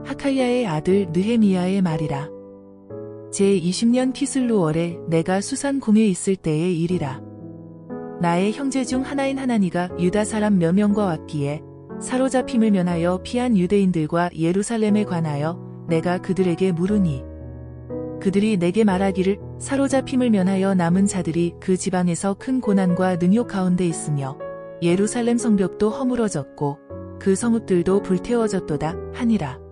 하칼야의 아들 느헤미야의 말이라. 제20년 키슬루월에 내가 수산궁에 있을 때의 일이라. 나의 형제 중 하나인 하나니가 유다 사람 몇 명과 왔기에 사로잡힘을 면하여 피한 유대인들과 예루살렘에 관하여 내가 그들에게 물으니, 그들이 내게 말하기를 사로잡힘을 면하여 남은 자들이 그 지방에서 큰 고난과 능욕 가운데 있으며 예루살렘 성벽도 허물어졌고 그 성읍들도 불태워졌도다 하니라.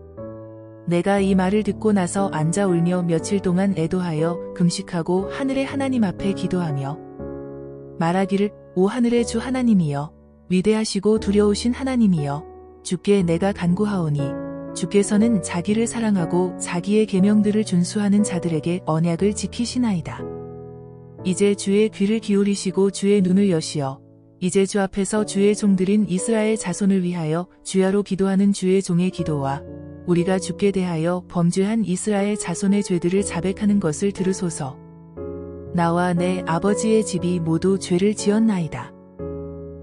내가 이 말을 듣고 나서 앉아 울며 며칠 동안 애도하여 금식하고 하늘의 하나님 앞에 기도하며 말하기를, 오 하늘의 주 하나님이여, 위대하시고 두려우신 하나님이여, 주께 내가 간구하오니 주께서는 자기를 사랑하고 자기의 계명들을 준수하는 자들에게 언약을 지키시나이다. 이제 주의 귀를 기울이시고 주의 눈을 여시어 이제 주 앞에서 주의 종들인 이스라엘 자손을 위하여 주야로 기도하는 주의 종의 기도와 우리가 주께 대하여 범죄한 이스라엘 자손의 죄들을 자백하는 것을 들으소서. 나와 내 아버지의 집이 모두 죄를 지었나이다.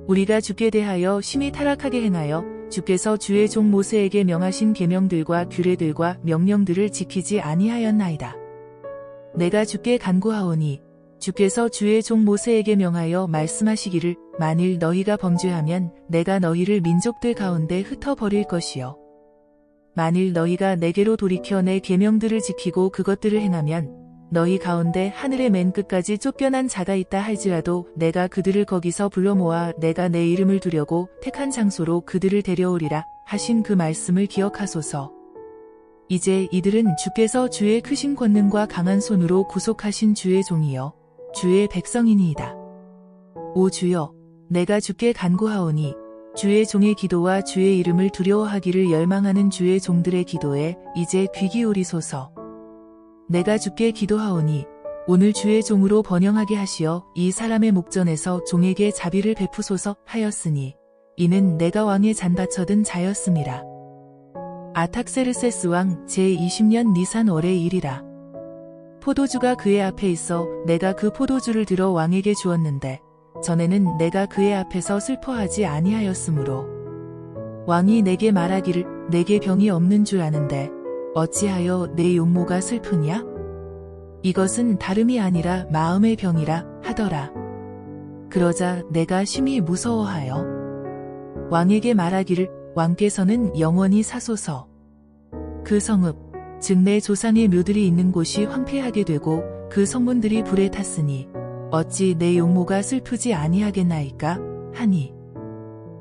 우리가 주께 대하여 심히 타락하게 행하여 주께서 주의 종 모세에게 명하신 계명들과 규례들과 명령들을 지키지 아니하였나이다. 내가 주께 간구하오니 주께서 주의 종 모세에게 명하여 말씀하시기를, 만일 너희가 범죄하면 내가 너희를 민족들 가운데 흩어버릴 것이요 만일 너희가 내게로 돌이켜 내 계명들을 지키고 그것들을 행하면 너희 가운데 하늘의 맨 끝까지 쫓겨난 자가 있다 할지라도 내가 그들을 거기서 불러 모아 내가 내 이름을 두려고 택한 장소로 그들을 데려오리라 하신 그 말씀을 기억하소서. 이제 이들은 주께서 주의 크신 권능과 강한 손으로 구속하신 주의 종이요 주의 백성이니이다. 오 주여, 내가 주께 간구하오니 주의 종의 기도와 주의 이름을 두려워하기를 열망하는 주의 종들의 기도에 이제 귀 기울이소서. 내가 주께 기도하오니 오늘 주의 종으로 번영하게 하시어 이 사람의 목전에서 종에게 자비를 베푸소서 하였으니 이는 내가 왕의 잔바쳐든 자였음이라. 아탁세르세스 왕 제20년 니산 월의 일이라. 포도주가 그의 앞에 있어 내가 그 포도주를 들어 왕에게 주었는데 전에는 내가 그의 앞에서 슬퍼하지 아니하였으므로 왕이 내게 말하기를, 내게 병이 없는 줄 아는데 어찌하여 내 용모가 슬프냐? 이것은 다름이 아니라 마음의 병이라 하더라. 그러자 내가 심히 무서워하여 왕에게 말하기를, 왕께서는 영원히 사소서. 그 성읍, 즉 내 조상의 묘들이 있는 곳이 황폐하게 되고 그 성문들이 불에 탔으니 어찌 내 용모가 슬프지 아니하겠나이까? 하니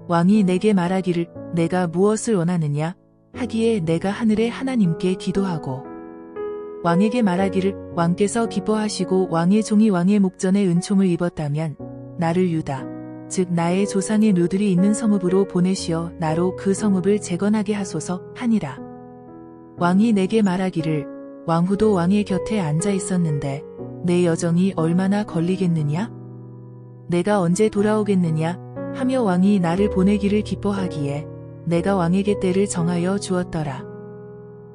왕이 내게 말하기를, 내가 무엇을 원하느냐? 하기에 내가 하늘의 하나님께 기도하고 왕에게 말하기를, 왕께서 기뻐하시고 왕의 종이 왕의 목전에 은총을 입었다면 나를 유다, 즉 나의 조상의 묘들이 있는 성읍으로 보내시어 나로 그 성읍을 재건하게 하소서 하니라. 왕이 내게 말하기를, 왕후도 왕의 곁에 앉아 있었는데 내 여정이 얼마나 걸리겠느냐? 내가 언제 돌아오겠느냐? 하며 왕이 나를 보내기를 기뻐하기에 내가 왕에게 때를 정하여 주었더라.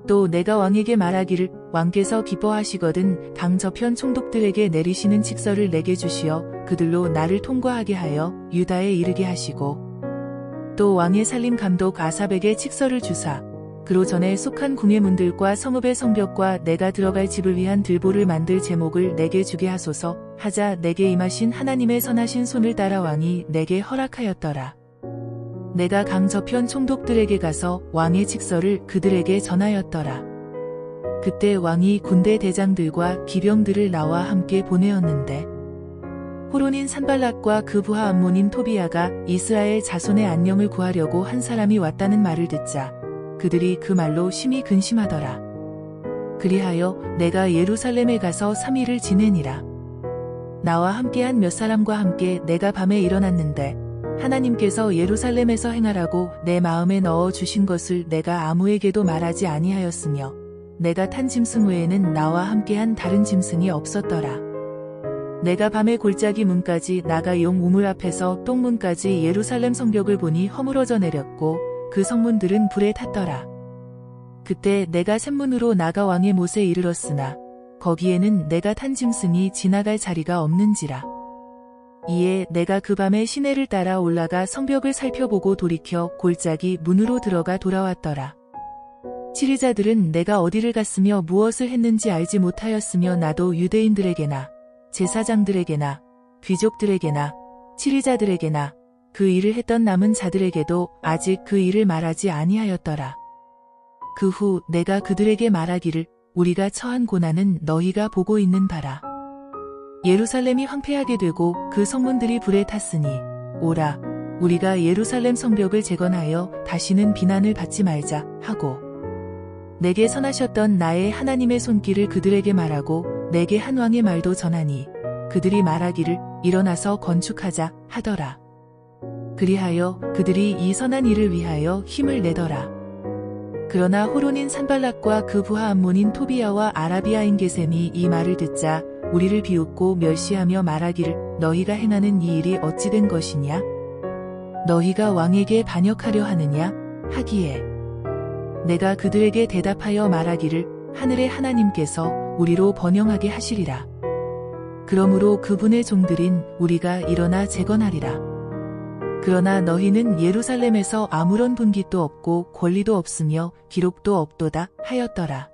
또 내가 왕에게 말하기를, 왕께서 기뻐하시거든 강 저편 총독들에게 내리시는 칙서를 내게 주시어 그들로 나를 통과하게 하여 유다에 이르게 하시고 또 왕의 살림 감독 아삽에게 칙서를 주사 그로 전에 속한 궁의 문들과 성읍의 성벽과 내가 들어갈 집을 위한 들보를 만들 제목을 내게 주게 하소서 하자 내게 임하신 하나님의 선하신 손을 따라 왕이 내게 허락하였더라. 내가 강 저편 총독들에게 가서 왕의 칙서를 그들에게 전하였더라. 그때 왕이 군대 대장들과 기병들을 나와 함께 보내었는데 호론인 산발락과 그 부하 암몬인 토비야가 이스라엘 자손의 안녕을 구하려고 한 사람이 왔다는 말을 듣자 그들이 그 말로 심히 근심하더라. 그리하여 내가 예루살렘에 가서 3일을 지내니라. 나와 함께한 몇 사람과 함께 내가 밤에 일어났는데 하나님께서 예루살렘에서 행하라고 내 마음에 넣어 주신 것을 내가 아무에게도 말하지 아니하였으며 내가 탄 짐승 외에는 나와 함께한 다른 짐승이 없었더라. 내가 밤에 골짜기 문까지 나가 용 우물 앞에서 똥문까지 예루살렘 성벽을 보니 허물어져 내렸고 그 성문들은 불에 탔더라. 그때 내가 샘문으로 나가 왕의 못에 이르렀으나 거기에는 내가 탄 짐승이 지나갈 자리가 없는지라. 이에 내가 그 밤에 시내를 따라 올라가 성벽을 살펴보고 돌이켜 골짜기 문으로 들어가 돌아왔더라. 치리자들은 내가 어디를 갔으며 무엇을 했는지 알지 못하였으며 나도 유대인들에게나 제사장들에게나 귀족들에게나 치리자들에게나 그 일을 했던 남은 자들에게도 아직 그 일을 말하지 아니하였더라. 그 후 내가 그들에게 말하기를 우리가 처한 고난은 너희가 보고 있는 바라. 예루살렘이 황폐하게 되고 그 성문들이 불에 탔으니 오라 우리가 예루살렘 성벽을 재건하여 다시는 비난을 받지 말자 하고 내게 선하셨던 나의 하나님의 손길을 그들에게 말하고 내게 한 왕의 말도 전하니 그들이 말하기를 일어나서 건축하자 하더라. 그리하여 그들이 이 선한 일을 위하여 힘을 내더라. 그러나 호론인 산발락과 그 부하 암몬인 토비야와 아라비아인 게셈이 이 말을 듣자 우리를 비웃고 멸시하며 말하기를 너희가 행하는 이 일이 어찌 된 것이냐? 너희가 왕에게 반역하려 하느냐? 하기에 내가 그들에게 대답하여 말하기를 하늘의 하나님께서 우리로 번영하게 하시리라. 그러므로 그분의 종들인 우리가 일어나 재건하리라. 그러나 너희는 예루살렘에서 아무런 분깃도 없고 권리도 없으며 기록도 없도다 하였더라.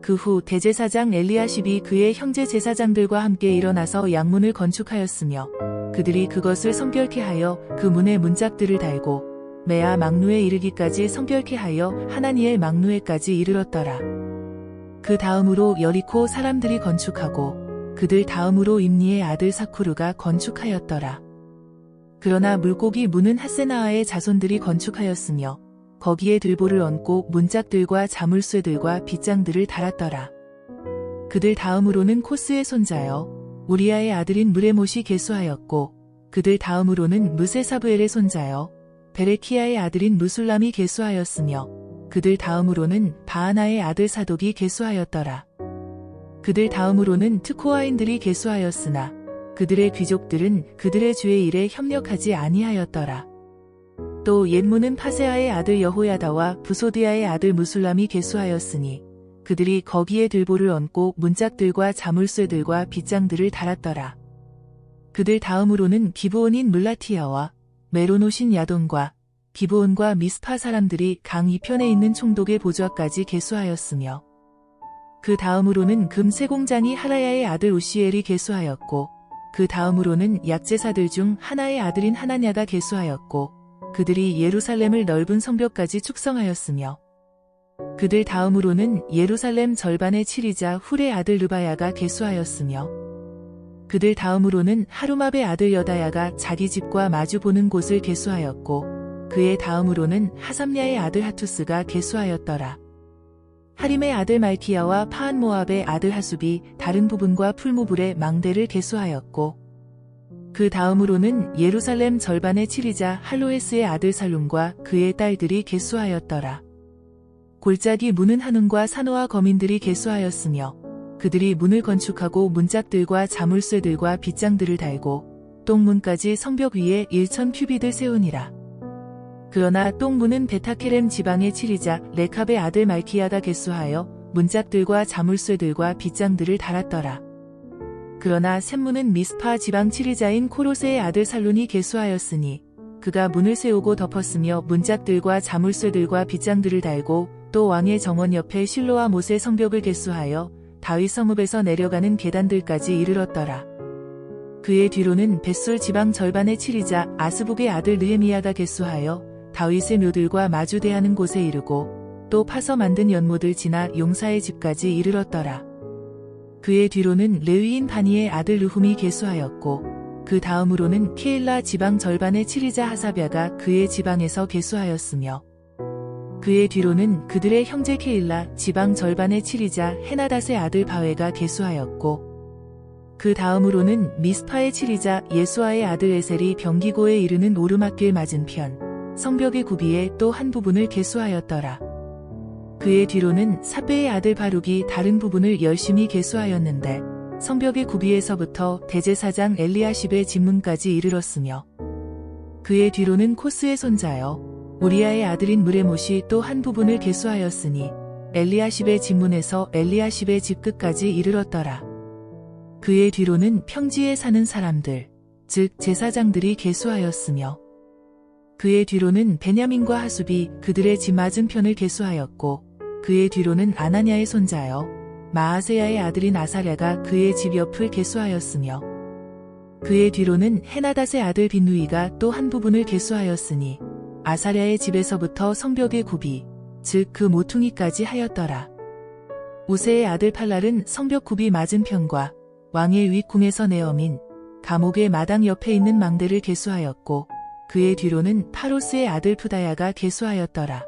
그 후 대제사장 엘리야십이 그의 형제 제사장들과 함께 일어나서 양문을 건축하였으며 그들이 그것을 성결케 하여 그 문에 문짝들을 달고 메아 막루에 이르기까지 성결케 하여 하나니엘 막루에까지 이르렀더라. 그 다음으로 여리코 사람들이 건축하고 그들 다음으로 임니의 아들 사쿠르가 건축하였더라. 그러나 물고기 문은 핫세나아의 자손들이 건축하였으며 거기에 들보를 얹고 문짝들과 자물쇠들과 빗장들을 달았더라. 그들 다음으로는 코스의 손자여 우리아의 아들인 무레못이 계수하였고 그들 다음으로는 무세사브엘의 손자여 베레키야의 아들인 무술람이 계수하였으며 그들 다음으로는 바하나의 아들 사독이 계수하였더라. 그들 다음으로는 트코아인들이 계수하였으나 그들의 귀족들은 그들의 주의 일에 협력하지 아니하였더라. 또 옛문은 파세아의 아들 여호야다와 부소드야의 아들 무술람이 계수하였으니 그들이 거기에 들보를 얹고 문짝들과 자물쇠들과 빗장들을 달았더라. 그들 다음으로는 기브온인 물라티야와 메로노신 야돈과 기브온과 미스파 사람들이 강 이편에 있는 총독의 보좌까지 계수하였으며 그 다음으로는 금 세공장이 하라야의 아들 우시엘이 계수하였고 그 다음으로는 약제사들 중 하나의 아들인 하나냐가 계수하였고 그들이 예루살렘을 넓은 성벽까지 축성하였으며 그들 다음으로는 예루살렘 절반의 치리자 훌의 아들 르바야가 계수하였으며 그들 다음으로는 하루맙의 아들 여다야가 자기 집과 마주 보는 곳을 계수하였고 그의 다음으로는 하삼냐의 아들 하투스가 계수하였더라. 하림의 아들 말키야와 파한모압의 아들 하숲이 다른 부분과 풀무불의 망대를 계수하였고 그 다음으로는 예루살렘 절반의 치리자 할로에스의 아들 살룸과 그의 딸들이 계수하였더라. 골짜기 문은 한운과 산호와 거민들이 계수하였으며 그들이 문을 건축하고 문짝들과 자물쇠들과 빗장들을 달고 똥문까지 성벽 위에 1000큐빗을 세우니라. 그러나 똥문은 베타케렘 지방의 치리자 레캅의 아들 말키야가 계수하여 문짝들과 자물쇠들과 빗장들을 달았더라. 그러나 샘문은 미스파 지방 치리자인 코로세의 아들 살룬이 계수하였으니 그가 문을 세우고 덮었으며 문짝들과 자물쇠들과 빗장들을 달고 또 왕의 정원 옆에 실로와 못의 성벽을 계수하여 다윗 성읍에서 내려가는 계단들까지 이르렀더라. 그의 뒤로는 벳솔 지방 절반의 치리자 아스북의 아들 느헤미야가 계수하여 다윗의 묘들과 마주대하는 곳에 이르고 또 파서 만든 연못을 지나 용사의 집까지 이르렀더라. 그의 뒤로는 레위인 바니의 아들 르훔이 계수하였고 그 다음으로는 케일라 지방 절반의 치리자 하사랴가 그의 지방에서 계수하였으며 그의 뒤로는 그들의 형제 케일라 지방 절반의 치리자 헤나닷의 아들 바웨가 계수하였고 그 다음으로는 미스파의 치리자 예수아의 아들 에셀이 병기고에 이르는 오르막길 맞은편 성벽의 구비에 또 한 부분을 계수하였더라. 그의 뒤로는 삽베의 아들 바룩이 다른 부분을 열심히 계수하였는데 성벽의 구비에서부터 대제사장 엘리야십의 집문까지 이르렀으며 그의 뒤로는 코스의 손자여 우리아의 아들인 무레못이 또 한 부분을 계수하였으니 엘리야십의 집문에서 엘리야십의 집 끝까지 이르렀더라. 그의 뒤로는 평지에 사는 사람들 즉 제사장들이 계수하였으며 그의 뒤로는 베냐민과 하숲이 그들의 집 맞은편을 계수하였고 그의 뒤로는 아나냐의 손자여 마아세야의 아들인 아사랴가 그의 집 옆을 계수하였으며 그의 뒤로는 헤나닷의 아들 빈누이가 또 한 부분을 계수하였으니 아사랴의 집에서부터 성벽의 굽이 즉 그 모퉁이까지 하였더라. 우세의 아들 팔랄은 성벽 굽이 맞은편과 왕의 윗궁에서 내어민 감옥의 마당 옆에 있는 망대를 계수하였고 그의 뒤로는 파로스의 아들 푸다야가 계수하였더라.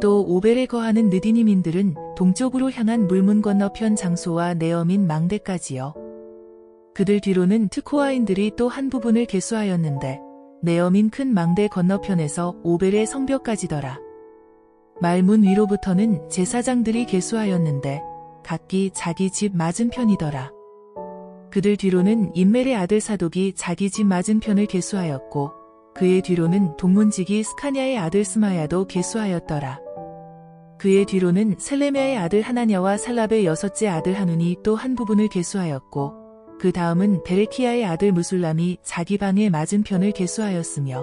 또 오벨에 거하는 느디님인들은 동쪽으로 향한 물문 건너편 장소와 내어민 망대까지요. 그들 뒤로는 트코아인들이 또 한 부분을 계수하였는데 내어민 큰 망대 건너편에서 오벨의 성벽까지더라. 말문 위로부터는 제사장들이 계수하였는데 각기 자기 집 맞은편이더라. 그들 뒤로는 임멜의 아들 사독이 자기 집 맞은편을 계수하였고 그의 뒤로는 동문지기 스카냐의 아들 스마야도 계수하였더라. 그의 뒤로는 셀레메아의 아들 하나냐와 살랍의 여섯째 아들 하눈이 또 한 부분을 계수하였고 그 다음은 베레키야의 아들 무술람이 자기 방의 맞은편을 계수하였으며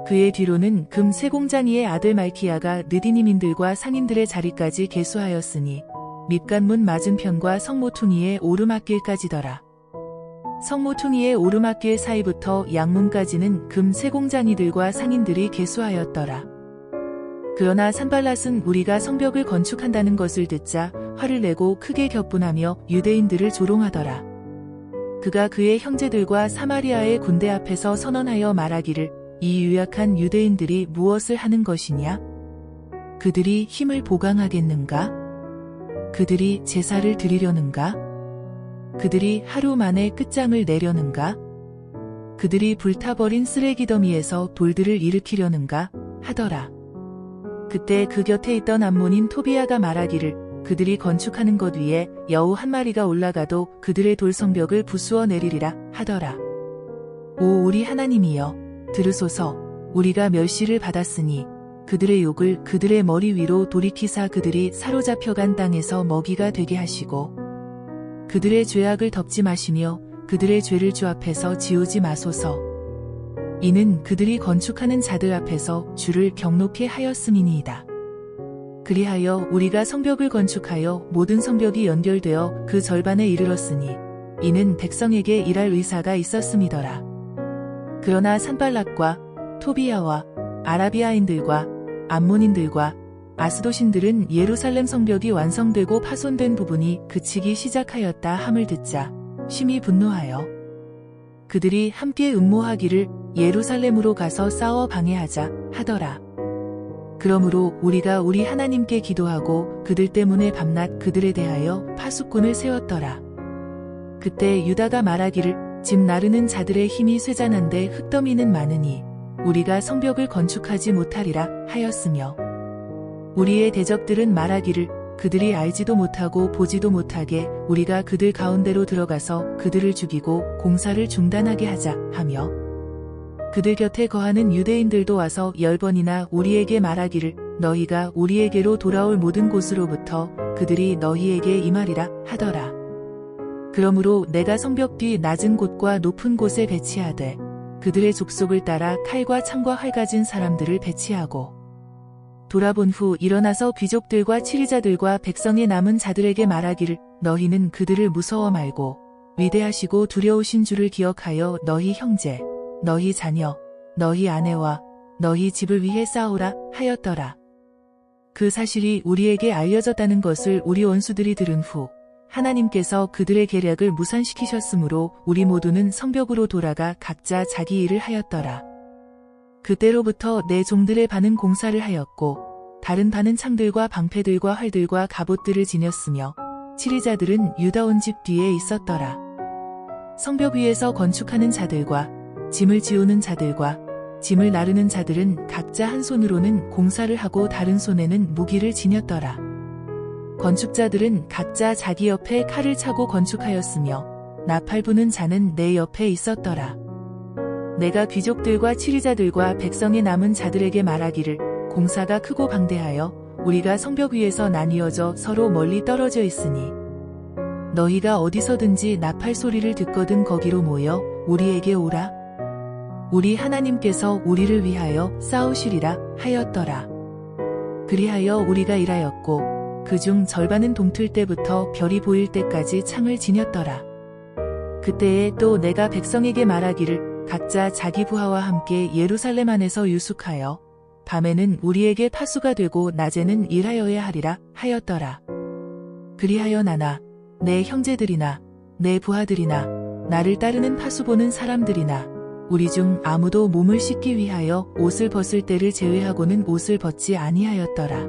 그의 뒤로는 금 세공장이의 아들 말키야가 느디님인들과 상인들의 자리까지 계수하였으니 밉간문 맞은편과 성모퉁이의 오르막길까지더라. 성모퉁이의 오르막길 사이부터 양문까지는 금 세공장이들과 상인들이 계수하였더라. 그러나 산발랏은 우리가 성벽을 건축한다는 것을 듣자 화를 내고 크게 격분하며 유대인들을 조롱하더라. 그가 그의 형제들과 사마리아의 군대 앞에서 선언하여 말하기를 이 유약한 유대인들이 무엇을 하는 것이냐? 그들이 힘을 보강하겠는가? 그들이 제사를 드리려는가? 그들이 하루 만에 끝장을 내려는가? 그들이 불타버린 쓰레기 더미에서 돌들을 일으키려는가? 하더라. 그때 그 곁에 있던 암몬인 토비아가 말하기를 그들이 건축하는 것 위에 여우 한 마리가 올라가도 그들의 돌성벽을 부수어 내리리라 하더라. 오 우리 하나님이여 들으소서. 우리가 멸시를 받았으니 그들의 욕을 그들의 머리 위로 돌이키사 그들이 사로잡혀간 땅에서 먹이가 되게 하시고 그들의 죄악을 덮지 마시며 그들의 죄를 주 앞에서 지우지 마소서. 이는 그들이 건축하는 자들 앞에서 주를 경노케 하였음이니이다. 그리하여 우리가 성벽을 건축하여 모든 성벽이 연결되어 그 절반에 이르렀으니 이는 백성에게 일할 의사가 있었음이더라. 그러나 산발랏과 토비야와 아라비아인들과 암몬인들과 아스도신들은 예루살렘 성벽이 완성되고 파손된 부분이 그치기 시작하였다 함을 듣자 심히 분노하여 그들이 함께 음모하기를 예루살렘으로 가서 싸워 방해하자 하더라. 그러므로 우리가 우리 하나님께 기도하고 그들 때문에 밤낮 그들에 대하여 파수꾼을 세웠더라. 그때 유다가 말하기를 집 나르는 자들의 힘이 쇠잔한데 흙더미는 많으니 우리가 성벽을 건축하지 못하리라 하였으며 우리의 대적들은 말하기를 그들이 알지도 못하고 보지도 못하게 우리가 그들 가운데로 들어가서 그들을 죽이고 공사를 중단하게 하자 하며 그들 곁에 거하는 유대인들도 와서 10번이나 우리에게 말하기를 너희가 우리에게로 돌아올 모든 곳으로부터 그들이 너희에게 임하리라 하더라. 그러므로 내가 성벽 뒤 낮은 곳과 높은 곳에 배치하되 그들의 족속을 따라 칼과 창과 활 가진 사람들을 배치하고 돌아본 후 일어나서 귀족들과 치리자들과 백성의 남은 자들에게 말하기를 너희는 그들을 무서워 말고 위대하시고 두려우신 주를 기억하여 너희 형제 너희 자녀, 너희 아내와 너희 집을 위해 싸우라 하였더라. 그 사실이 우리에게 알려졌다는 것을 우리 원수들이 들은 후 하나님께서 그들의 계략을 무산시키셨으므로 우리 모두는 성벽으로 돌아가 각자 자기 일을 하였더라. 그때로부터 내 종들의 반은 공사를 하였고 다른 반은 창들과 방패들과 활들과 갑옷들을 지녔으며 치리자들은 유다 온 집 뒤에 있었더라. 성벽 위에서 건축하는 자들과 짐을 지우는 자들과 짐을 나르는 자들은 각자 한 손으로는 공사를 하고 다른 손에는 무기를 지녔더라. 건축자들은 각자 자기 옆에 칼을 차고 건축하였으며 나팔 부는 자는 내 옆에 있었더라. 내가 귀족들과 치리자들과 백성의 남은 자들에게 말하기를 공사가 크고 방대하여 우리가 성벽 위에서 나뉘어져 서로 멀리 떨어져 있으니 너희가 어디서든지 나팔 소리를 듣거든 거기로 모여 우리에게 오라. 우리 하나님께서 우리를 위하여 싸우시리라 하였더라. 그리하여 우리가 일하였고 그중 절반은 동틀 때부터 별이 보일 때까지 창을 지녔더라. 그때에 또 내가 백성에게 말하기를 각자 자기 부하와 함께 예루살렘 안에서 유숙하여 밤에는 우리에게 파수가 되고 낮에는 일하여야 하리라 하였더라. 그리하여 나나 내 형제들이나 내 부하들이나 나를 따르는 파수 보는 사람들이나 우리 중 아무도 몸을 씻기 위하여 옷을 벗을 때를 제외하고는 옷을 벗지 아니하였더라.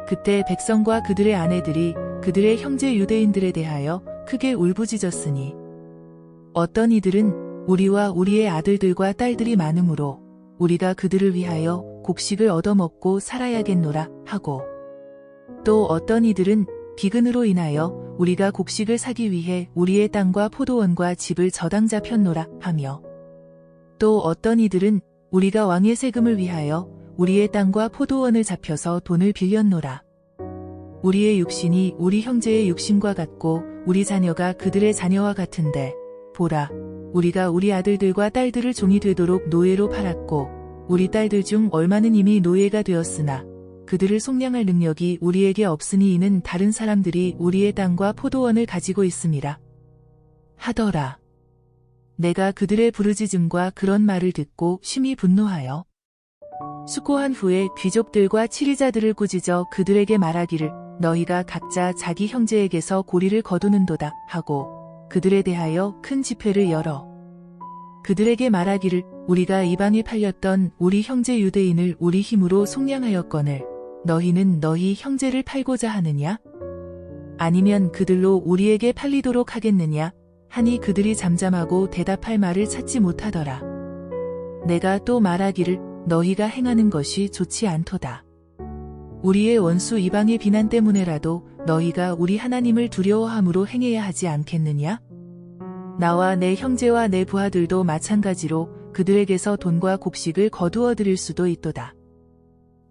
그때 백성과 그들의 아내들이 그들의 형제 유대인들에 대하여 크게 울부짖었으니 어떤 이들은 우리와 우리의 아들들과 딸들이 많으므로 우리가 그들을 위하여 곡식을 얻어먹고 살아야겠노라 하고 또 어떤 이들은 비근으로 인하여 우리가 곡식을 사기 위해 우리의 땅과 포도원과 집을 저당 잡혔노라 하며 또 어떤 이들은 우리가 왕의 세금을 위하여 우리의 땅과 포도원을 잡혀서 돈을 빌렸노라. 우리의 육신이 우리 형제의 육신과 같고 우리 자녀가 그들의 자녀와 같은데 보라, 우리가 우리 아들들과 딸들을 종이 되도록 노예로 팔았고 우리 딸들 중 얼마는 이미 노예가 되었으나 그들을 속량할 능력이 우리에게 없으니 이는 다른 사람들이 우리의 땅과 포도원을 가지고 있음이라 하더라. 내가 그들의 부르짖음과 그런 말을 듣고 심히 분노하여 수고한 후에 귀족들과 치리자들을 꾸짖어 그들에게 말하기를 너희가 각자 자기 형제에게서 고리를 거두는도다 하고 그들에 대하여 큰 집회를 열어 그들에게 말하기를 우리가 이방에 팔렸던 우리 형제 유대인을 우리 힘으로 속량하였거늘 너희는 너희 형제를 팔고자 하느냐? 아니면 그들로 우리에게 팔리도록 하겠느냐? 하니 그들이 잠잠하고 대답할 말을 찾지 못하더라. 내가 또 말하기를 너희가 행하는 것이 좋지 않도다. 우리의 원수 이방의 비난 때문에라도 너희가 우리 하나님을 두려워함으로 행해야 하지 않겠느냐? 나와 내 형제와 내 부하들도 마찬가지로 그들에게서 돈과 곡식을 거두어 드릴 수도 있도다.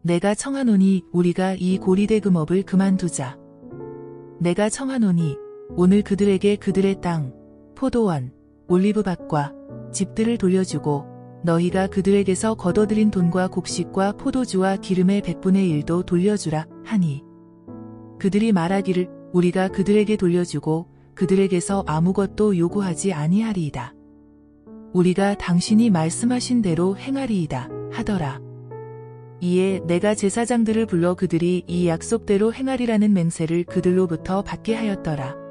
내가 청하노니 우리가 이 고리대금업을 그만두자. 내가 청하노니 오늘 그들에게 그들의 땅, 포도원, 올리브밭과 집들을 돌려주고 너희가 그들에게서 거둬들인 돈과 곡식과 포도주와 기름의 100분의 1도 돌려주라 하니 그들이 말하기를 우리가 그들에게 돌려주고 그들에게서 아무것도 요구하지 아니하리이다. 우리가 당신이 말씀하신 대로 행하리이다 하더라. 이에 내가 제사장들을 불러 그들이 이 약속대로 행하리라는 맹세를 그들로부터 받게 하였더라.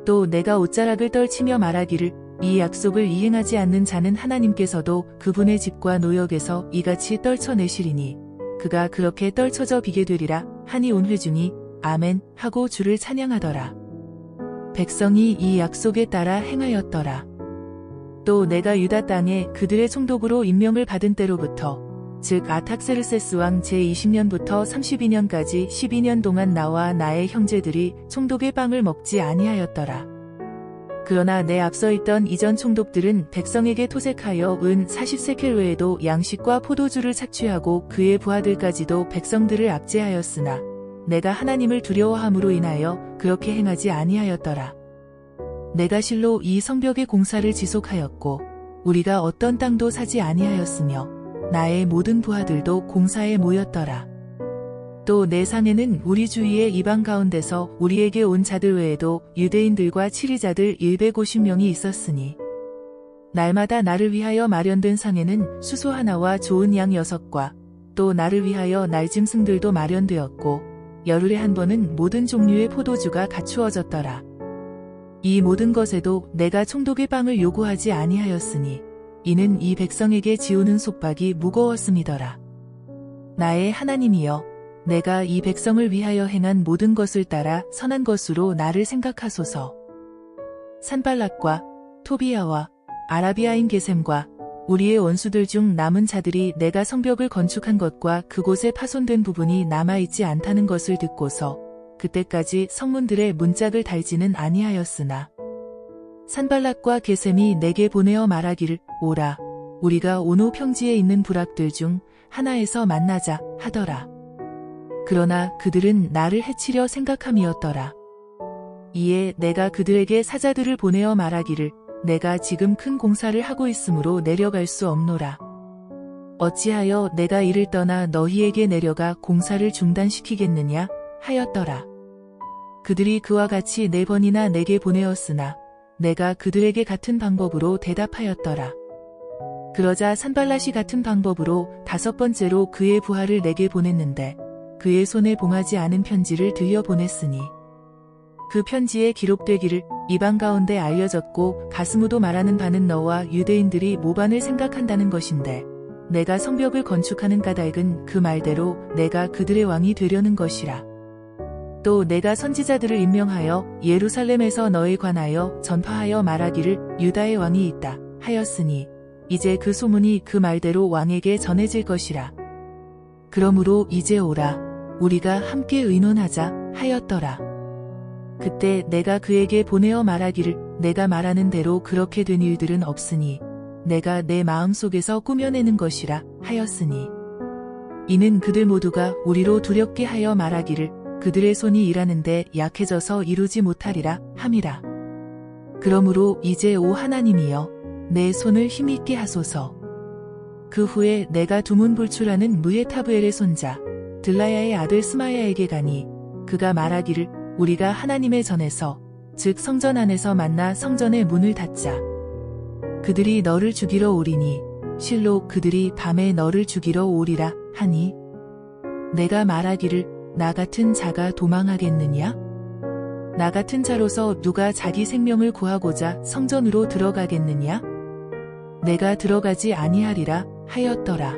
또 내가 옷자락을 떨치며 말하기를 이 약속을 이행하지 않는 자는 하나님께서도 그분의 집과 노역에서 이같이 떨쳐내시리니 그가 그렇게 떨쳐져 비게 되리라 하니 온 회중이 아멘 하고 주를 찬양하더라. 백성이 이 약속에 따라 행하였더라. 또 내가 유다 땅에 그들의 총독으로 임명을 받은 때로부터 즉 아탁세르세스 왕 제20년부터 32년까지 12년 동안 나와 나의 형제들이 총독의 빵을 먹지 아니하였더라. 그러나 내 앞서 있던 이전 총독들은 백성에게 토색하여 은 40세켈 외에도 양식과 포도주를 착취하고 그의 부하들까지도 백성들을 압제하였으나 내가 하나님을 두려워함으로 인하여 그렇게 행하지 아니하였더라. 내가 실로 이 성벽의 공사를 지속하였고 우리가 어떤 땅도 사지 아니하였으며 나의 모든 부하들도 공사에 모였더라. 또 내 상에는 우리 주위의 이방 가운데서 우리에게 온 자들 외에도 유대인들과 치리자들 150명이 있었으니 날마다 나를 위하여 마련된 상에는 수소 하나와 좋은 양 6과 또 나를 위하여 날짐승들도 마련되었고 열흘에 한 번은 모든 종류의 포도주가 갖추어졌더라. 이 모든 것에도 내가 총독의 빵을 요구하지 아니하였으니 이는 이 백성에게 지우는 속박이 무거웠음이더라. 나의 하나님이여, 내가 이 백성을 위하여 행한 모든 것을 따라 선한 것으로 나를 생각하소서. 산발락과 토비야와 아라비아인 게셈과 우리의 원수들 중 남은 자들이 내가 성벽을 건축한 것과 그곳에 파손된 부분이 남아있지 않다는 것을 듣고서 그때까지 성문들의 문짝을 달지는 아니하였으나 산발락과 게셈이 내게 보내어 말하기를 오라, 우리가 오노 평지에 있는 부락들 중 하나에서 만나자 하더라. 그러나 그들은 나를 해치려 생각함이었더라. 이에 내가 그들에게 사자들을 보내어 말하기를 내가 지금 큰 공사를 하고 있으므로 내려갈 수 없노라. 어찌하여 내가 이를 떠나 너희에게 내려가 공사를 중단시키겠느냐 하였더라. 그들이 그와 같이 4번이나 내게 보내었으나 내가 그들에게 같은 방법으로 대답하였더라. 그러자 산발랏이 같은 방법으로 5번째로 그의 부하를 내게 보냈는데 그의 손에 봉하지 않은 편지를 들려 보냈으니 그 편지에 기록되기를 이방 가운데 알려졌고 가스무도 말하는 바는 너와 유대인들이 모반을 생각한다는 것인데 내가 성벽을 건축하는 까닭은 그 말대로 내가 그들의 왕이 되려는 것이라. 또 내가 선지자들을 임명하여 예루살렘에서 너에 관하여 전파하여 말하기를 유다의 왕이 있다 하였으니 이제 그 소문이 그 말대로 왕에게 전해질 것이라. 그러므로 이제 오라 우리가 함께 의논하자 하였더라. 그때 내가 그에게 보내어 말하기를 내가 말하는 대로 그렇게 된 일들은 없으니 내가 내 마음속에서 꾸며내는 것이라 하였으니 이는 그들 모두가 우리로 두렵게 하여 말하기를 그들의 손이 일하는데 약해져서 이루지 못하리라 함이라. 그러므로 이제 오 하나님이여 내 손을 힘있게 하소서. 그 후에 내가 두문불출하는 무헤타브엘의 손자 들라야의 아들 스마야에게 가니 그가 말하기를 우리가 하나님의 전에서 즉 성전 안에서 만나 성전의 문을 닫자. 그들이 너를 죽이러 오리니 실로 그들이 밤에 너를 죽이러 오리라 하니 내가 말하기를 나 같은 자가 도망하겠느냐? 나 같은 자로서 누가 자기 생명을 구하고자 성전으로 들어가겠느냐? 내가 들어가지 아니하리라 하였더라.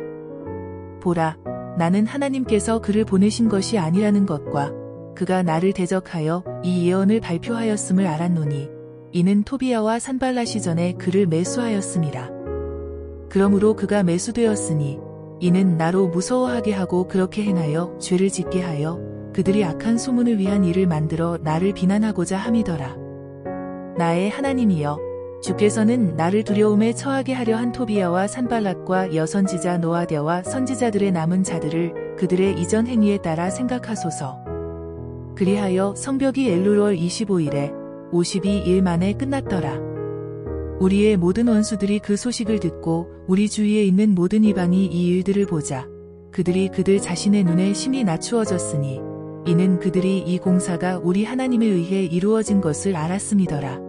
보라, 나는 하나님께서 그를 보내신 것이 아니라는 것과 그가 나를 대적하여 이 예언을 발표하였음을 알았노니 이는 토비야와 산발랏이 전에 그를 매수하였음이라. 그러므로 그가 매수되었으니 이는 나로 무서워하게 하고 그렇게 행하여 죄를 짓게 하여 그들이 악한 소문을 위한 일을 만들어 나를 비난하고자 함이더라. 나의 하나님이여 주께서는 나를 두려움에 처하게 하려 한 토비야와 산발랏과 여선지자 노아랴와 선지자들의 남은 자들을 그들의 이전 행위에 따라 생각하소서. 그리하여 성벽이 엘룰월 25일에 52일 만에 끝났더라. 우리의 모든 원수들이 그 소식을 듣고 우리 주위에 있는 모든 이방이 이 일들을 보자 그들이 그들 자신의 눈에 심히 낮추어졌으니 이는 그들이 이 공사가 우리 하나님에 의해 이루어진 것을 알았음이더라.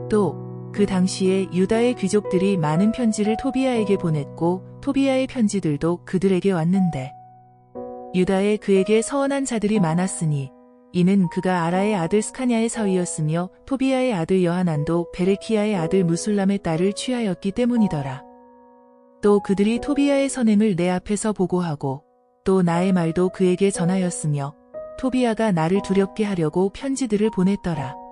또 그 당시에 유다의 귀족들이 많은 편지를 토비야에게 보냈고 토비야의 편지들도 그들에게 왔는데 유다에 그에게 서원한 자들이 많았으니 이는 그가 아라의 아들 스카냐의 사위였으며 토비야의 아들 여하난도 베레키야의 아들 무술람의 딸을 취하였기 때문이더라. 또 그들이 토비야의 선행을 내 앞에서 보고하고 또 나의 말도 그에게 전하였으며 토비야가 나를 두렵게 하려고 편지들을 보냈더라.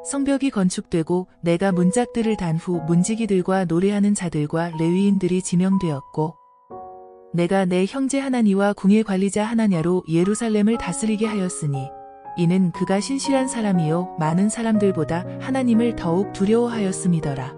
성벽이 건축되고 내가 문짝들을 단 후 문지기들과 노래하는 자들과 레위인들이 지명되었고 내가 내 형제 하나니와 궁의 관리자 하나냐로 예루살렘을 다스리게 하였으니 이는 그가 신실한 사람이요 많은 사람들보다 하나님을 더욱 두려워하였음이더라.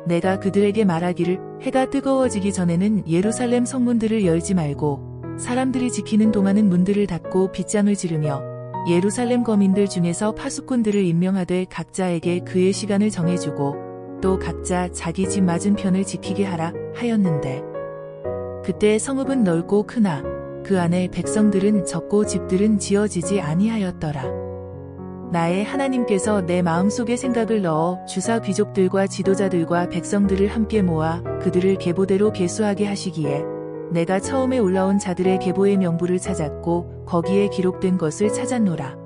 내가 그들에게 말하기를 해가 뜨거워지기 전에는 예루살렘 성문들을 열지 말고 사람들이 지키는 동안은 문들을 닫고 빗장을 지르며 예루살렘 거민들 중에서 파수꾼들을 임명하되 각자에게 그의 시간을 정해주고 또 각자 자기 집 맞은편을 지키게 하라 하였는데 그때 성읍은 넓고 크나 그 안에 백성들은 적고 집들은 지어지지 아니하였더라. 나의 하나님께서 내 마음속에 생각을 넣어 주사 귀족들과 지도자들과 백성들을 함께 모아 그들을 계보대로 계수하게 하시기에 내가 처음에 올라온 자들의 계보의 명부를 찾았고 거기에 기록된 것을 찾았노라.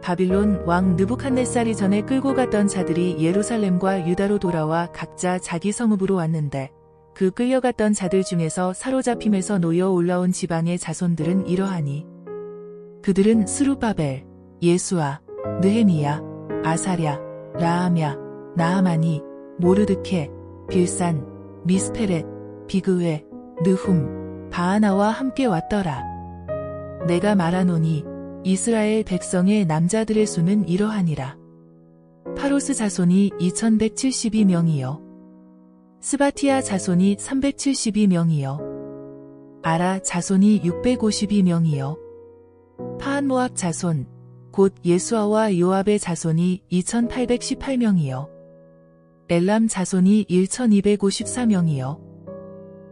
바빌론 왕 느부갓네살이 전에 끌고 갔던 자들이 예루살렘과 유다로 돌아와 각자 자기 성읍으로 왔는데 그 끌려갔던 자들 중에서 사로잡힘에서 놓여 올라온 지방의 자손들은 이러하니 그들은 스룹바벨, 예수아, 느헤미야, 아사랴, 라하냐, 나하마니, 모르드케, 빌산, 미스페렛, 비그웨, 느훔, 바하나와 함께 왔더라. 내가 말하노니 이스라엘 백성의 남자들의 수는 이러하니라. 파로스 자손이 2172명이요. 스바티아 자손이 372명이요. 아라 자손이 652명이요. 파한모압 자손, 곧 예수아와 요압의 자손이 2818명이요. 엘람 자손이 1254명이요.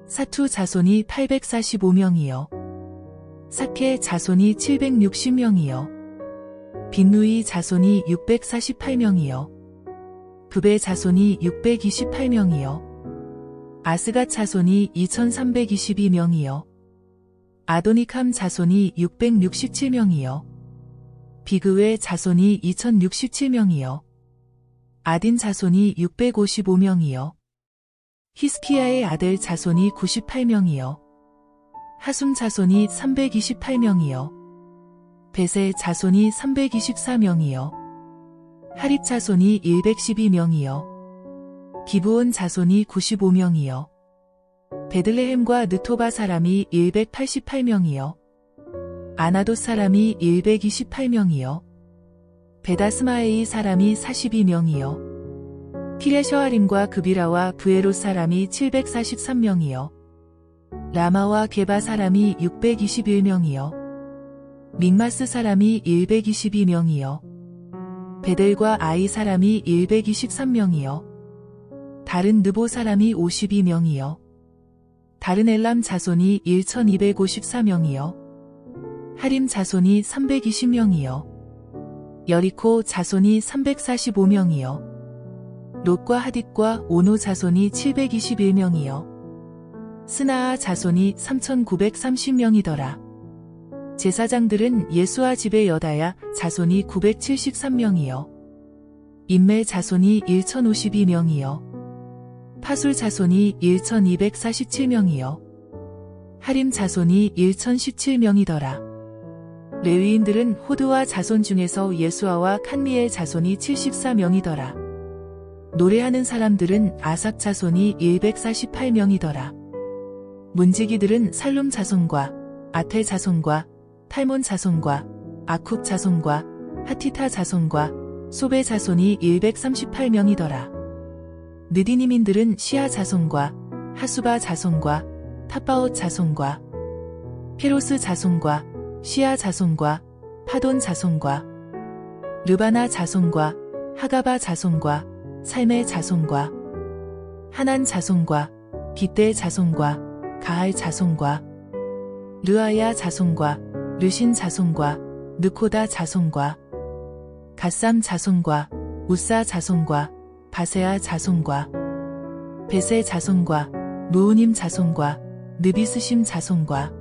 사투 자손이 845명이요. 사케 자손이 760명이요. 빈누이 자손이 648명이요. 부베 자손이 628명이요. 아스가 자손이 2322명이요. 아도니캄 자손이 667명이요. 비그웨 자손이 2067명이요. 아딘 자손이 655명이요. 히스키야의 아들 자손이 98명이요. 하숨 자손이 328명이요. 베세 자손이 324명이요. 하립 자손이 112명이요. 기브온 자손이 95명이요. 베들레헴과 느토바 사람이 188명이요. 아나돗 사람이 128명이요. 베다스마에이 사람이 42명이요. 키랴셔아림과 그비라와 브에롯 사람이 743명이요. 라마와 게바 사람이 621명이요. 믹마스 사람이 122명이요. 베델과 아이 사람이 123명이요. 다른 느보 사람이 52명이요. 다른 엘람 자손이 1254명이요. 하림 자손이 320명이요. 여리코 자손이 345명이요. 롯과 하딧과 오노 자손이 721명이요. 스나아 자손이 3930명이더라. 제사장들은 예수아 집의 여다야 자손이 973명이요. 인멜 자손이 1052명이요. 파술 자손이 1247명이요. 하림 자손이 1017명이더라. 레위인들은 호드와 자손 중에서 예수아와 칸미엘 자손이 74명이더라. 노래하는 사람들은 아삭 자손이 148명이더라. 문지기들은 살룸 자손과 아텔 자손과 탈몬 자손과 아쿡 자손과 하티타 자손과 소베 자손이 138명이더라. 느디니민들은 시아 자손과 하수바 자손과 탑바옷 자손과 페로스 자손과 시아 자손과 파돈 자손과 르바나 자손과 하가바 자손과 살메 자손과 하난 자손과 깃대 자손과 가할 자손과 르아야 자손과 르신 자손과 느코다 자손과 갓삼 자손과 우사 자손과 바세아 자손과 베세 자손과 무우님 자손과 느비스심 자손과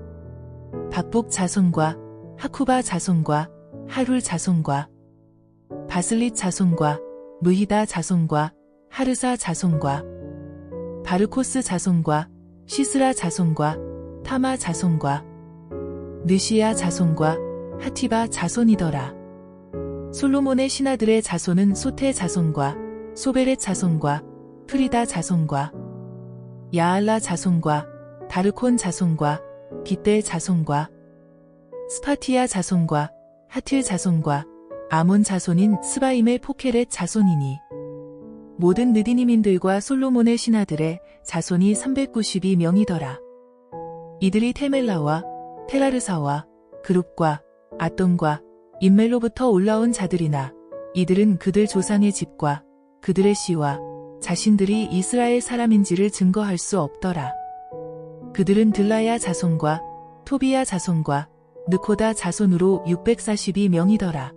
박복 자손과 하쿠바 자손과 하룰 자손과 바슬릿 자손과 무히다 자손과 하르사 자손과 바르코스 자손과 시스라 자손과 타마 자손과 느시야 자손과 하티바 자손이더라. 솔로몬의 신하들의 자손은 소테 자손과 소베렛 자손과 프리다 자손과 야알라 자손과 다르콘 자손과 깃대 자손과 스파티아 자손과 하틸 자손과 아몬 자손인 스바임의 포케렛 자손이니 모든 느디니민들과 솔로몬의 신하들의 자손이 392명이더라. 이들이 테멜라와 테라르사와 그룹과 아돈과 인멜로부터 올라온 자들이나 이들은 그들 조상의 집과 그들의 씨와 자신들이 이스라엘 사람인지를 증거할 수 없더라. 그들은 들라야 자손과 토비야 자손과 느코다 자손으로 642명이더라.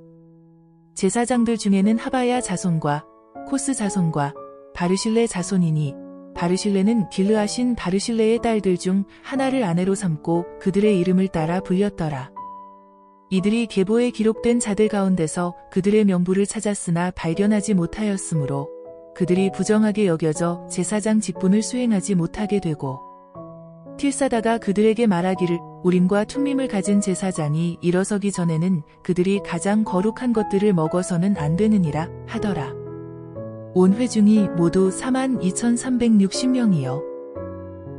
제사장들 중에는 하바야 자손과 코스 자손과 바르실레 자손이니 바르실레는 길르하신 바르실레의 딸들 중 하나를 아내로 삼고 그들의 이름을 따라 불렸더라. 이들이 계보에 기록된 자들 가운데서 그들의 명부를 찾았으나 발견하지 못하였으므로 그들이 부정하게 여겨져 제사장 직분을 수행하지 못하게 되고 틸사다가 그들에게 말하기를 우림과 툼밈을 가진 제사장이 일어서기 전에는 그들이 가장 거룩한 것들을 먹어서는 안 되느니라 하더라. 온 회중이 모두 42,360명이요.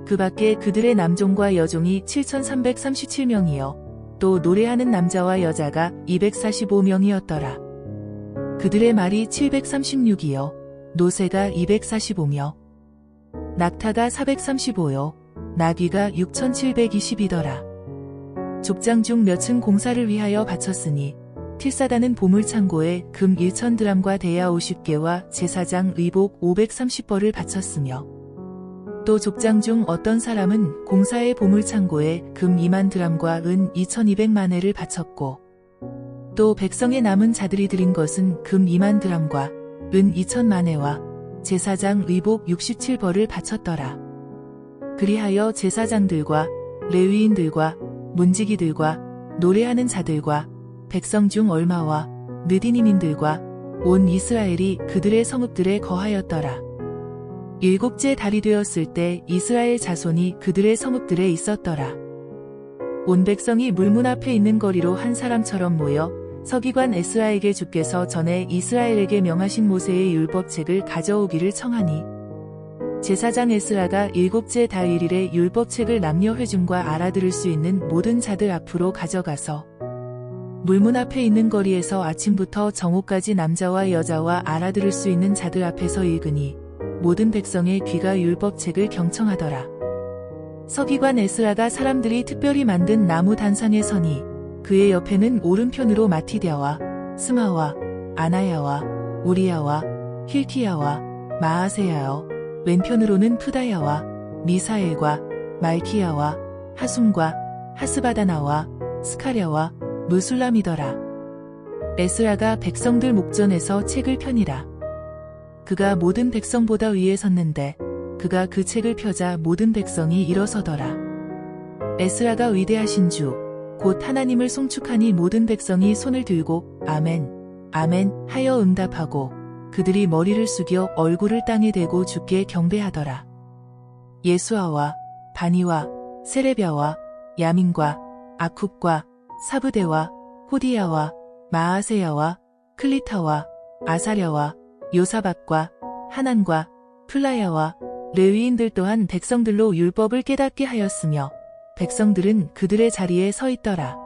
그 밖에 그들의 남종과 여종이 7,337명이요. 또 노래하는 남자와 여자가 245명이었더라. 그들의 말이 736이요. 노새가 245며 낙타가 435요. 나귀가 6,720이더라. 족장 중 몇층 공사를 위하여 바쳤으니 틸사다는 보물창고에 금 1000드람과 대야 50개와 제사장 의복 530벌을 바쳤으며 또 족장 중 어떤 사람은 공사의 보물창고에 금 2만 드람과 은 2200만 회를 바쳤고 또 백성의 남은 자들이 드린 것은 금 2만 드람과 은 2000만 회와 제사장 의복 67벌을 바쳤더라. 그리하여 제사장들과 레위인들과 문지기들과 노래하는 자들과 백성 중 얼마와 느디님인들과 온 이스라엘이 그들의 성읍들에 거하였더라. 일곱째 달이 되었을 때 이스라엘 자손이 그들의 성읍들에 있었더라. 온 백성이 물문 앞에 있는 거리로 한 사람처럼 모여 서기관 에스라에게 주께서 전에 이스라엘에게 명하신 모세의 율법책을 가져오기를 청하니 제사장 에스라가 일곱째 달 1일에 율법책을 남녀 회중과 알아들을 수 있는 모든 자들 앞으로 가져가서 물문 앞에 있는 거리에서 아침부터 정오까지 남자와 여자와 알아들을 수 있는 자들 앞에서 읽으니 모든 백성의 귀가 율법책을 경청하더라. 서기관 에스라가 사람들이 특별히 만든 나무 단상에 서니 그의 옆에는 오른편으로 마티랴와 스마와 아나야와 우리야와 힐키야와 마아세야여 왼편으로는 프다야와 미사엘과 말키야와 하숨과 하스바다나와 스카랴와 무술람이더라. 에스라가 백성들 목전에서 책을 펴니라. 그가 모든 백성보다 위에 섰는데 그가 그 책을 펴자 모든 백성이 일어서더라. 에스라가 위대하신 주 곧 하나님을 송축하니 모든 백성이 손을 들고 아멘 아멘 하여 응답하고 그들이 머리를 숙여 얼굴을 땅에 대고 주께 경배하더라. 예수아와 바니와 세레비아와 야민과 아쿱과 사브데와 호디야와 마아세야와 클리타와 아사랴와 요사박과 하난과 플라야와 레위인들 또한 백성들로 율법을 깨닫게 하였으며 백성들은 그들의 자리에 서 있더라.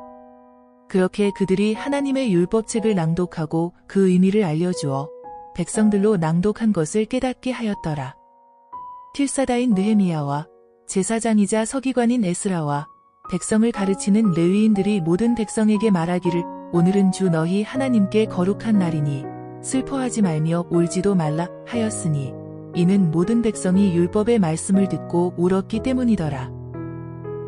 그렇게 그들이 하나님의 율법책을 낭독하고 그 의미를 알려주어 백성들로 낭독한 것을 깨닫게 하였더라. 틸사다인 느헤미야와 제사장이자 서기관인 에스라와 백성을 가르치는 레위인들이 모든 백성에게 말하기를 오늘은 주 너희 하나님께 거룩한 날이니 슬퍼하지 말며 울지도 말라 하였으니 이는 모든 백성이 율법의 말씀을 듣고 울었기 때문이더라.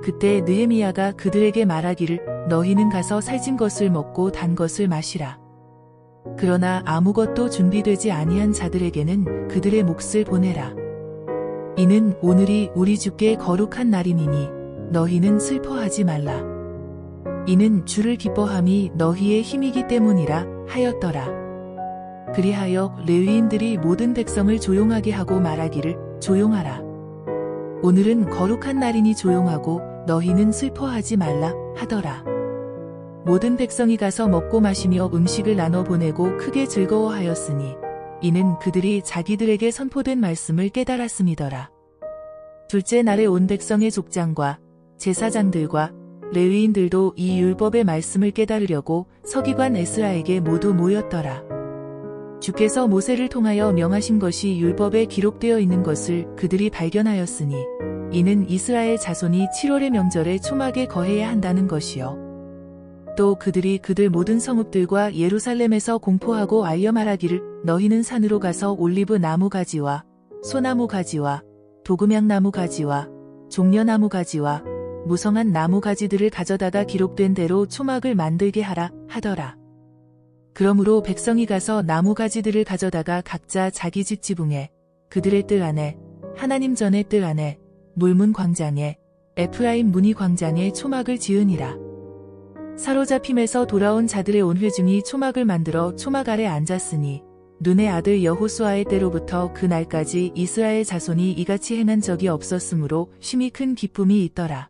그때 느헤미야가 그들에게 말하기를 너희는 가서 살찐 것을 먹고 단 것을 마시라. 그러나 아무것도 준비되지 아니한 자들에게는 그들의 몫을 보내라. 이는 오늘이 우리 주께 거룩한 날이니니 너희는 슬퍼하지 말라. 이는 주를 기뻐함이 너희의 힘이기 때문이라 하였더라. 그리하여 레위인들이 모든 백성을 조용하게 하고 말하기를 조용하라. 오늘은 거룩한 날이니 조용하고 너희는 슬퍼하지 말라 하더라. 모든 백성이 가서 먹고 마시며 음식을 나눠 보내고 크게 즐거워하였으니 이는 그들이 자기들에게 선포된 말씀을 깨달았음이더라. 둘째 날에 온 백성의 족장과 제사장들과 레위인들도 이 율법의 말씀을 깨달으려고 서기관 에스라에게 모두 모였더라. 주께서 모세를 통하여 명하신 것이 율법에 기록되어 있는 것을 그들이 발견하였으니 이는 이스라엘 자손이 7월의 명절에 초막에 거해야 한다는 것이요. 또 그들이 그들 모든 성읍들과 예루살렘에서 공포하고 알려 말하기를 너희는 산으로 가서 올리브 나무 가지와 소나무 가지와 도금향나무 가지와 종려나무 가지와 무성한 나무 가지들을 가져다가 기록된 대로 초막을 만들게 하라 하더라. 그러므로 백성이 가서 나무 가지들을 가져다가 각자 자기 집 지붕에 그들의 뜰 안에 하나님 전의 뜰 안에 물문 광장에 에프라임 문이 광장에 초막을 지으니라. 사로잡힘에서 돌아온 자들의 온 회중이 초막을 만들어 초막 아래 앉았으니 눈의 아들 여호수아의 때로부터 그 날까지 이스라엘 자손이 이같이 행한 적이 없었으므로 심히 큰 기쁨이 있더라.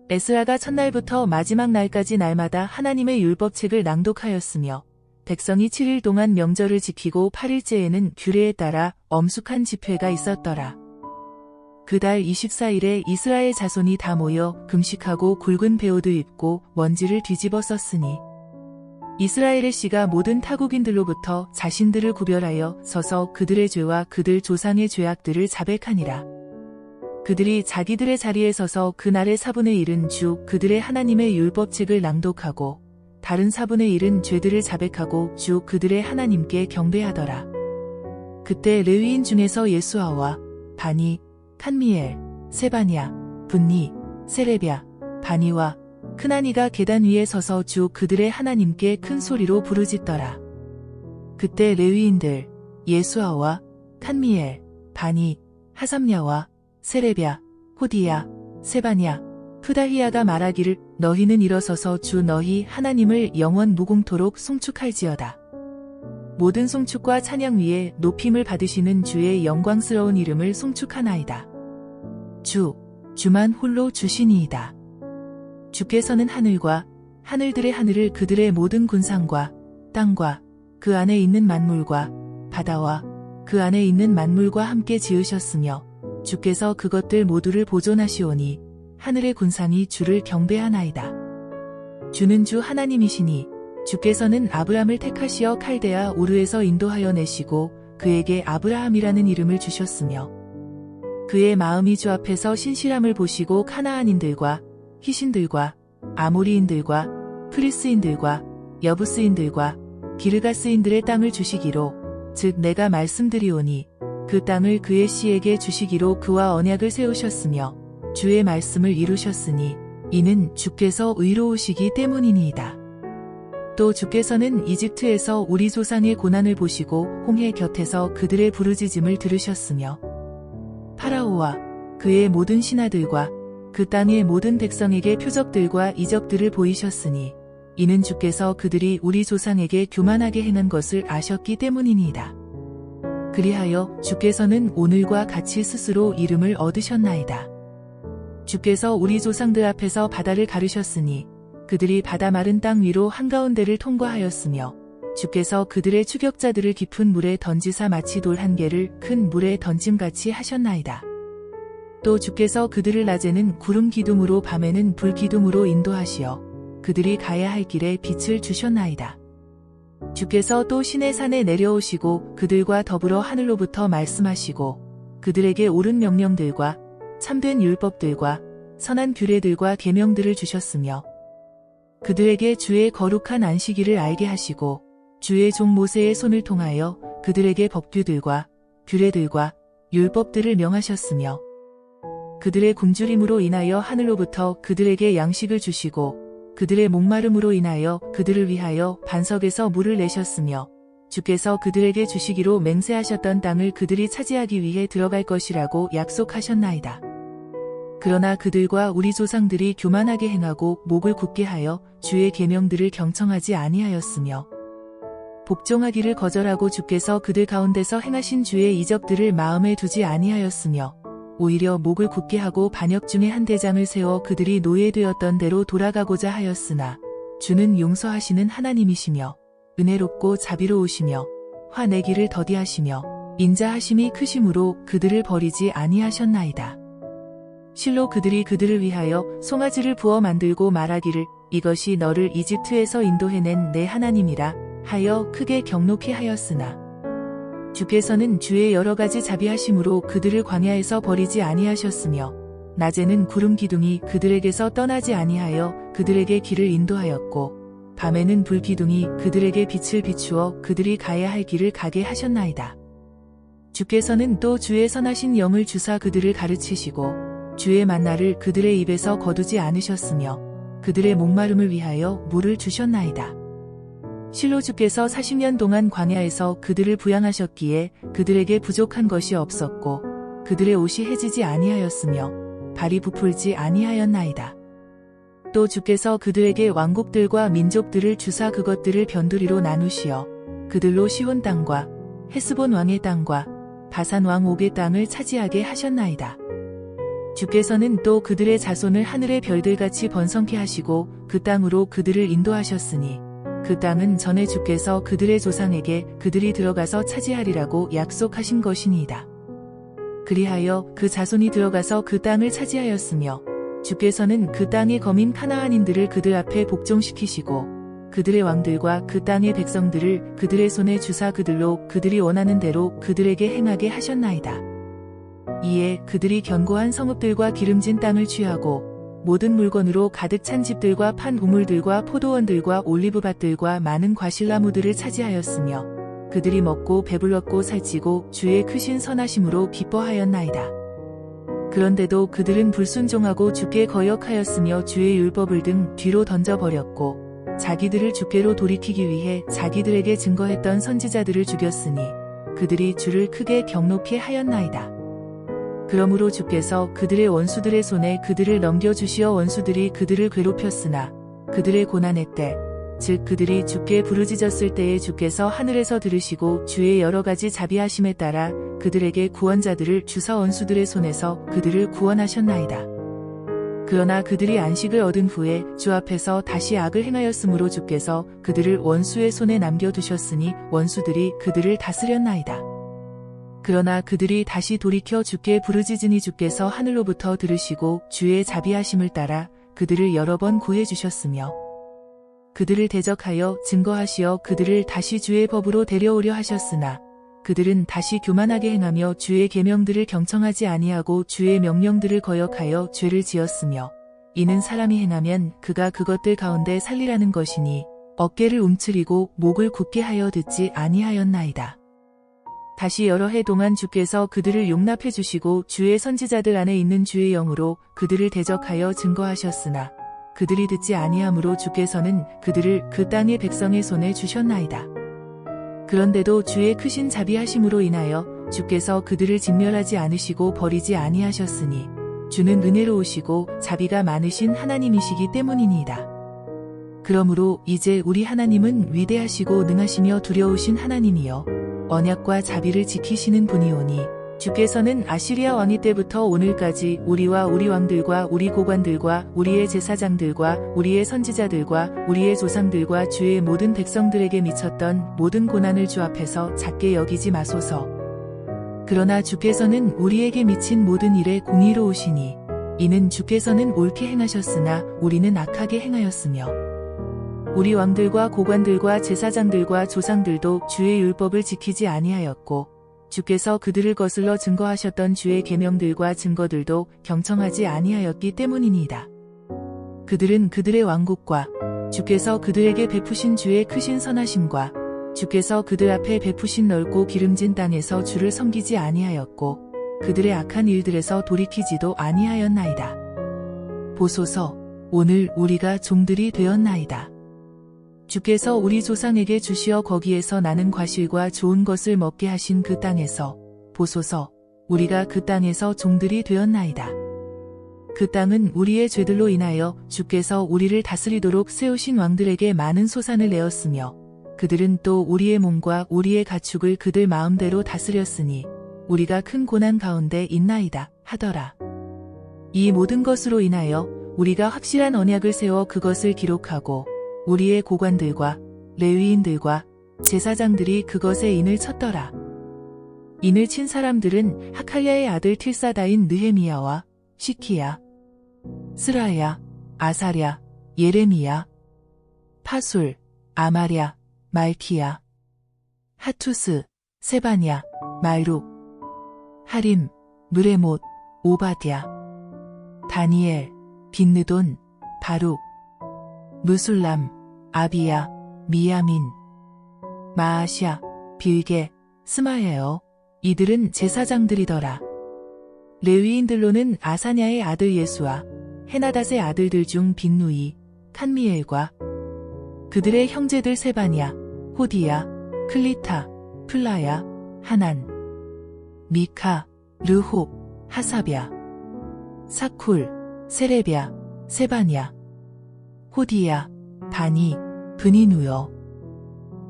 에스라가 첫날부터 마지막 날까지 날마다 하나님의 율법책을 낭독하였으며 백성이 7일 동안 명절을 지키고 8일째에는 규례에 따라 엄숙한 집회가 있었더라. 그 달 24일에 이스라엘 자손이 다 모여 금식하고 굵은 베옷을 입고 먼지를 뒤집어 썼으니 이스라엘의 씨가 모든 타국인들로부터 자신들을 구별하여 서서 그들의 죄와 그들 조상의 죄악들을 자백하니라. 그들이 자기들의 자리에 서서 그날의 4분의 1은 주 그들의 하나님의 율법책을 낭독하고 다른 4분의 1은 죄들을 자백하고 주 그들의 하나님께 경배하더라. 그때 레위인 중에서 예수아와 바니, 칸미엘, 세바냐, 분니, 세레뵤, 바니와 크나니가 계단 위에 서서 주 그들의 하나님께 큰 소리로 부르짖더라. 그때 레위인들 예수아와 칸미엘, 바니, 하삼냐와 세레뵤, 호디야, 세바냐, 프다히야가 말하기를 너희는 일어서서 주 너희 하나님을 영원 무궁토록 송축할지어다. 모든 송축과 찬양 위에 높임을 받으시는 주의 영광스러운 이름을 송축하나이다. 주만 홀로 주시니이다. 주께서는 하늘과 하늘들의 하늘을 그들의 모든 군상과 땅과 그 안에 있는 만물과 바다와 그 안에 있는 만물과 함께 지으셨으며 주께서 그것들 모두를 보존하시오니 하늘의 군상이 주를 경배하나이다. 주는 주 하나님이시니 주께서는 아브람을 택하시어 칼데아 우르에서 인도하여 내시고 그에게 아브라함이라는 이름을 주셨으며 그의 마음이 주 앞에서 신실함을 보시고 카나안인들과 히신들과 아모리인들과 프리스인들과 여부스인들과 기르가스인들의 땅을 주시기로 즉 내가 말씀드리오니 그 땅을 그의 씨에게 주시기로 그와 언약을 세우셨으며 주의 말씀을 이루셨으니 이는 주께서 의로우시기 때문이니이다. 또 주께서는 이집트에서 우리 조상의 고난을 보시고 홍해 곁에서 그들의 부르짖음을 들으셨으며 파라오와 그의 모든 신하들과 그 땅의 모든 백성에게 표적들과 이적들을 보이셨으니 이는 주께서 그들이 우리 조상에게 교만하게 행한 것을 아셨기 때문이니이다. 그리하여 주께서는 오늘과 같이 스스로 이름을 얻으셨나이다. 주께서 우리 조상들 앞에서 바다를 가르셨으니 그들이 바다 마른 땅 위로 한가운데를 통과하였으며 주께서 그들의 추격자들을 깊은 물에 던지사 마치 돌 한 개를 큰 물에 던짐같이 하셨나이다. 또 주께서 그들을 낮에는 구름 기둥으로 밤에는 불 기둥으로 인도하시어 그들이 가야 할 길에 빛을 주셨나이다. 주께서 또 시내 산에 내려오시고 그들과 더불어 하늘로부터 말씀하시고 그들에게 옳은 명령들과 참된 율법들과 선한 규례들과 계명들을 주셨으며 그들에게 주의 거룩한 안식일을 알게 하시고 주의 종 모세의 손을 통하여 그들에게 법규들과 규례들과 율법들을 명하셨으며 그들의 굶주림으로 인하여 하늘로부터 그들에게 양식을 주시고 그들의 목마름으로 인하여 그들을 위하여 반석에서 물을 내셨으며 주께서 그들에게 주시기로 맹세하셨던 땅을 그들이 차지하기 위해 들어갈 것이라고 약속하셨나이다. 그러나 그들과 우리 조상들이 교만하게 행하고 목을 굳게 하여 주의 계명들을 경청하지 아니하였으며 복종하기를 거절하고 주께서 그들 가운데서 행하신 주의 이적들을 마음에 두지 아니하였으며 오히려 목을 굳게 하고 반역 중에 한 대장을 세워 그들이 노예되었던 대로 돌아가고자 하였으나 주는 용서하시는 하나님이시며 은혜롭고 자비로우시며 화내기를 더디하시며 인자하심이 크심으로 그들을 버리지 아니하셨나이다. 실로 그들이 그들을 위하여 송아지를 부어 만들고 말하기를 이것이 너를 이집트에서 인도해낸 내 하나님이라 하여 크게 경록히 하였으나 주께서는 주의 여러 가지 자비하심으로 그들을 광야에서 버리지 아니하셨으며 낮에는 구름 기둥이 그들에게서 떠나지 아니하여 그들에게 길을 인도하였고 밤에는 불 기둥이 그들에게 빛을 비추어 그들이 가야 할 길을 가게 하셨나이다. 주께서는 또 주의 선하신 영을 주사 그들을 가르치시고 주의 만나를 그들의 입에서 거두지 않으셨으며 그들의 목마름을 위하여 물을 주셨나이다. 실로 주께서 40년 동안 광야에서 그들을 부양하셨기에 그들에게 부족한 것이 없었고 그들의 옷이 해지지 아니하였으며 발이 부풀지 아니하였나이다. 또 주께서 그들에게 왕국들과 민족들을 주사 그것들을 변두리로 나누시어 그들로 시혼 땅과 헤스본 왕의 땅과 바산 왕 옥의 땅을 차지하게 하셨나이다. 주께서는 또 그들의 자손을 하늘의 별들같이 번성케 하시고 그 땅으로 그들을 인도하셨으니 그 땅은 전에 주께서 그들의 조상에게 그들이 들어가서 차지하리라고 약속하신 것이니이다. 그리하여 그 자손이 들어가서 그 땅을 차지하였으며 주께서는 그 땅의 거민 카나안인들을 그들 앞에 복종시키시고 그들의 왕들과 그 땅의 백성들을 그들의 손에 주사 그들로 그들이 원하는 대로 그들에게 행하게 하셨나이다. 이에 그들이 견고한 성읍들과 기름진 땅을 취하고 모든 물건으로 가득 찬 집들과 판 우물들과 포도원들과 올리브밭들과 많은 과실나무들을 차지하였으며 그들이 먹고 배불렀고 살찌고 주의 크신 선하심으로 기뻐하였나이다. 그런데도 그들은 불순종하고 주께 거역하였으며 주의 율법을 등 뒤로 던져버렸고 자기들을 주께로 돌이키기 위해 자기들에게 증거했던 선지자들을 죽였으니 그들이 주를 크게 경노케 하였나이다. 그러므로 주께서 그들의 원수들의 손에 그들을 넘겨주시어 원수들이 그들을 괴롭혔으나 그들의 고난의 때 즉 그들이 주께 부르짖었을 때에 주께서 하늘에서 들으시고 주의 여러 가지 자비하심에 따라 그들에게 구원자들을 주사 원수들의 손에서 그들을 구원하셨나이다. 그러나 그들이 안식을 얻은 후에 주 앞에서 다시 악을 행하였으므로 주께서 그들을 원수의 손에 남겨두셨으니 원수들이 그들을 다스렸나이다. 그러나 그들이 다시 돌이켜 주께 부르짖으니 주께서 하늘로부터 들으시고 주의 자비하심을 따라 그들을 여러 번 구해주셨으며 그들을 대적하여 증거하시어 그들을 다시 주의 법으로 데려오려 하셨으나 그들은 다시 교만하게 행하며 주의 계명들을 경청하지 아니하고 주의 명령들을 거역하여 죄를 지었으며 이는 사람이 행하면 그가 그것들 가운데 살리라는 것이니 어깨를 움츠리고 목을 굳게 하여 듣지 아니하였나이다. 다시 여러 해 동안 주께서 그들을 용납해 주시고 주의 선지자들 안에 있는 주의 영으로 그들을 대적하여 증거하셨으나 그들이 듣지 아니하므로 주께서는 그들을 그 땅의 백성의 손에 주셨나이다. 그런데도 주의 크신 자비하심으로 인하여 주께서 그들을 진멸하지 않으시고 버리지 아니하셨으니 주는 은혜로우시고 자비가 많으신 하나님이시기 때문이니이다. 그러므로 이제 우리 하나님은 위대하시고 능하시며 두려우신 하나님이여 언약과 자비를 지키시는 분이오니 주께서는 아시리아 왕위 때부터 오늘까지 우리와 우리 왕들과 우리 고관들과 우리의 제사장들과 우리의 선지자들과 우리의 조상들과 주의 모든 백성들에게 미쳤던 모든 고난을 주 앞에서 작게 여기지 마소서. 그러나 주께서는 우리에게 미친 모든 일에 공의로우시니 이는 주께서는 옳게 행하셨으나 우리는 악하게 행하였으며 우리 왕들과 고관들과 제사장들과 조상들도 주의 율법을 지키지 아니하였고 주께서 그들을 거슬러 증거하셨던 주의 계명들과 증거들도 경청하지 아니하였기 때문이니이다. 그들은 그들의 왕국과 주께서 그들에게 베푸신 주의 크신 선하심과 주께서 그들 앞에 베푸신 넓고 기름진 땅에서 주를 섬기지 아니하였고 그들의 악한 일들에서 돌이키지도 아니하였나이다. 보소서, 오늘 우리가 종들이 되었나이다. 주께서 우리 조상에게 주시어 거기에서 나는 과실과 좋은 것을 먹게 하신 그 땅에서 보소서 우리가 그 땅에서 종들이 되었나이다. 그 땅은 우리의 죄들로 인하여 주께서 우리를 다스리도록 세우신 왕들에게 많은 소산을 내었으며 그들은 또 우리의 몸과 우리의 가축을 그들 마음대로 다스렸으니 우리가 큰 고난 가운데 있나이다 하더라. 이 모든 것으로 인하여 우리가 확실한 언약을 세워 그것을 기록하고 우리의 고관들과 레위인들과 제사장들이 그것에 인을 쳤더라. 인을 친 사람들은 하칼랴의 아들 틸사다인 느헤미야와 시키야, 스라야, 아사랴, 예레미야, 파술, 아마랴, 말키야, 하투스, 세바냐, 말룩, 하림, 느레못, 오바댜, 다니엘, 빈느돈, 바룩, 무술람, 아비야, 미야민, 마아샤, 빌게, 스마야여. 이들은 제사장들이더라. 레위인들로는 아사냐의 아들 예수와 헤나닷의 아들들 중 빈누이, 칸미엘과 그들의 형제들 세바냐, 호디야, 클리타, 플라야, 하난, 미카, 르홉, 하사랴, 사쿨, 세레랴, 세바냐, 호디야, 바니, 브니누여.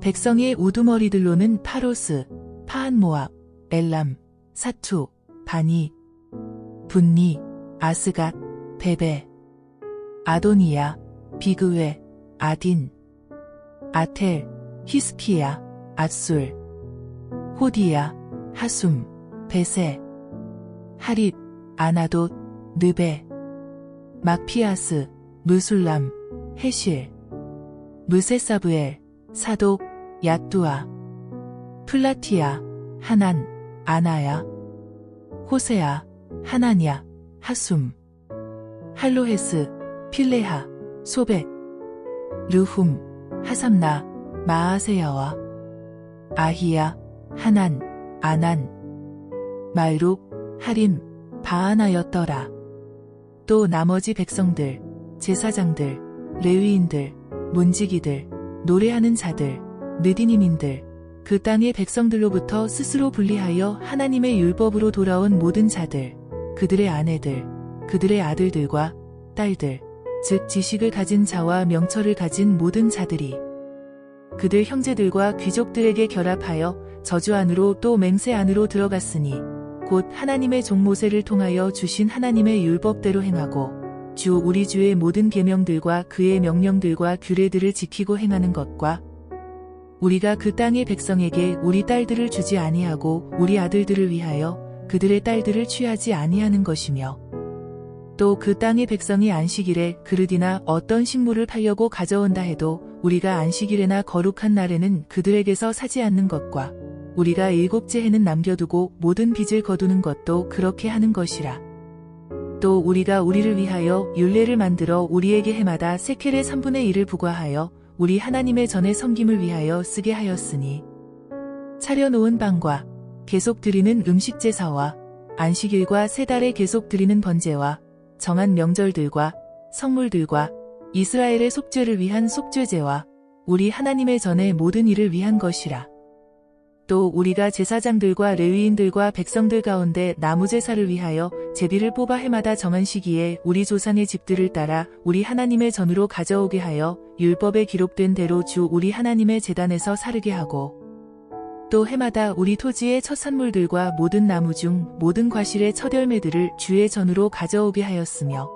백성의 우두머리들로는 파로스, 파한모압, 엘람, 사투, 바니, 분니, 아스갓, 베베, 아도니야, 비그웨, 아딘, 아텔, 히스키야, 앗술, 호디야, 하숨, 베세, 하립, 아나돗, 느베, 막피아스, 무술람, 헤실, 무세사브엘, 사독, 얏두아, 플라티아, 하난, 아나야, 호세아, 하나냐, 하숨, 할로헤스, 필레하, 소벳, 르훔, 하삼나, 마아세야와 아히야, 하난, 아난, 말룩, 하림, 바하나였더라. 또 나머지 백성들, 제사장들, 레위인들, 문지기들, 노래하는 자들, 느디님인들, 그 땅의 백성들로부터 스스로 분리하여 하나님의 율법으로 돌아온 모든 자들, 그들의 아내들, 그들의 아들들과 딸들, 즉 지식을 가진 자와 명철을 가진 모든 자들이 그들 형제들과 귀족들에게 결합하여 저주 안으로 또 맹세 안으로 들어갔으니 곧 하나님의 종 모세를 통하여 주신 하나님의 율법대로 행하고 주 우리 주의 모든 계명들과 그의 명령들과 규례들을 지키고 행하는 것과 우리가 그 땅의 백성에게 우리 딸들을 주지 아니하고 우리 아들들을 위하여 그들의 딸들을 취하지 아니하는 것이며 또 그 땅의 백성이 안식일에 그릇이나 어떤 식물을 팔려고 가져온다 해도 우리가 안식일에나 거룩한 날에는 그들에게서 사지 않는 것과 우리가 일곱째 해는 남겨두고 모든 빚을 거두는 것도 그렇게 하는 것이라. 또 우리가 우리를 위하여 율례를 만들어 우리에게 해마다 세켈의 3분의 1을 부과하여 우리 하나님의 전에 섬김을 위하여 쓰게 하였으니 차려놓은 빵과 계속 드리는 음식 제사와 안식일과 세 달에 계속 드리는 번제와 정한 명절들과 성물들과 이스라엘의 속죄를 위한 속죄제와 우리 하나님의 전에 모든 일을 위한 것이라. 또 우리가 제사장들과 레위인들과 백성들 가운데 나무제사를 위하여 제비를 뽑아 해마다 정한 시기에 우리 조상의 집들을 따라 우리 하나님의 전으로 가져오게 하여 율법에 기록된 대로 주 우리 하나님의 제단에서 사르게 하고 또 해마다 우리 토지의 첫 산물들과 모든 나무 중 모든 과실의 첫 열매들을 주의 전으로 가져오게 하였으며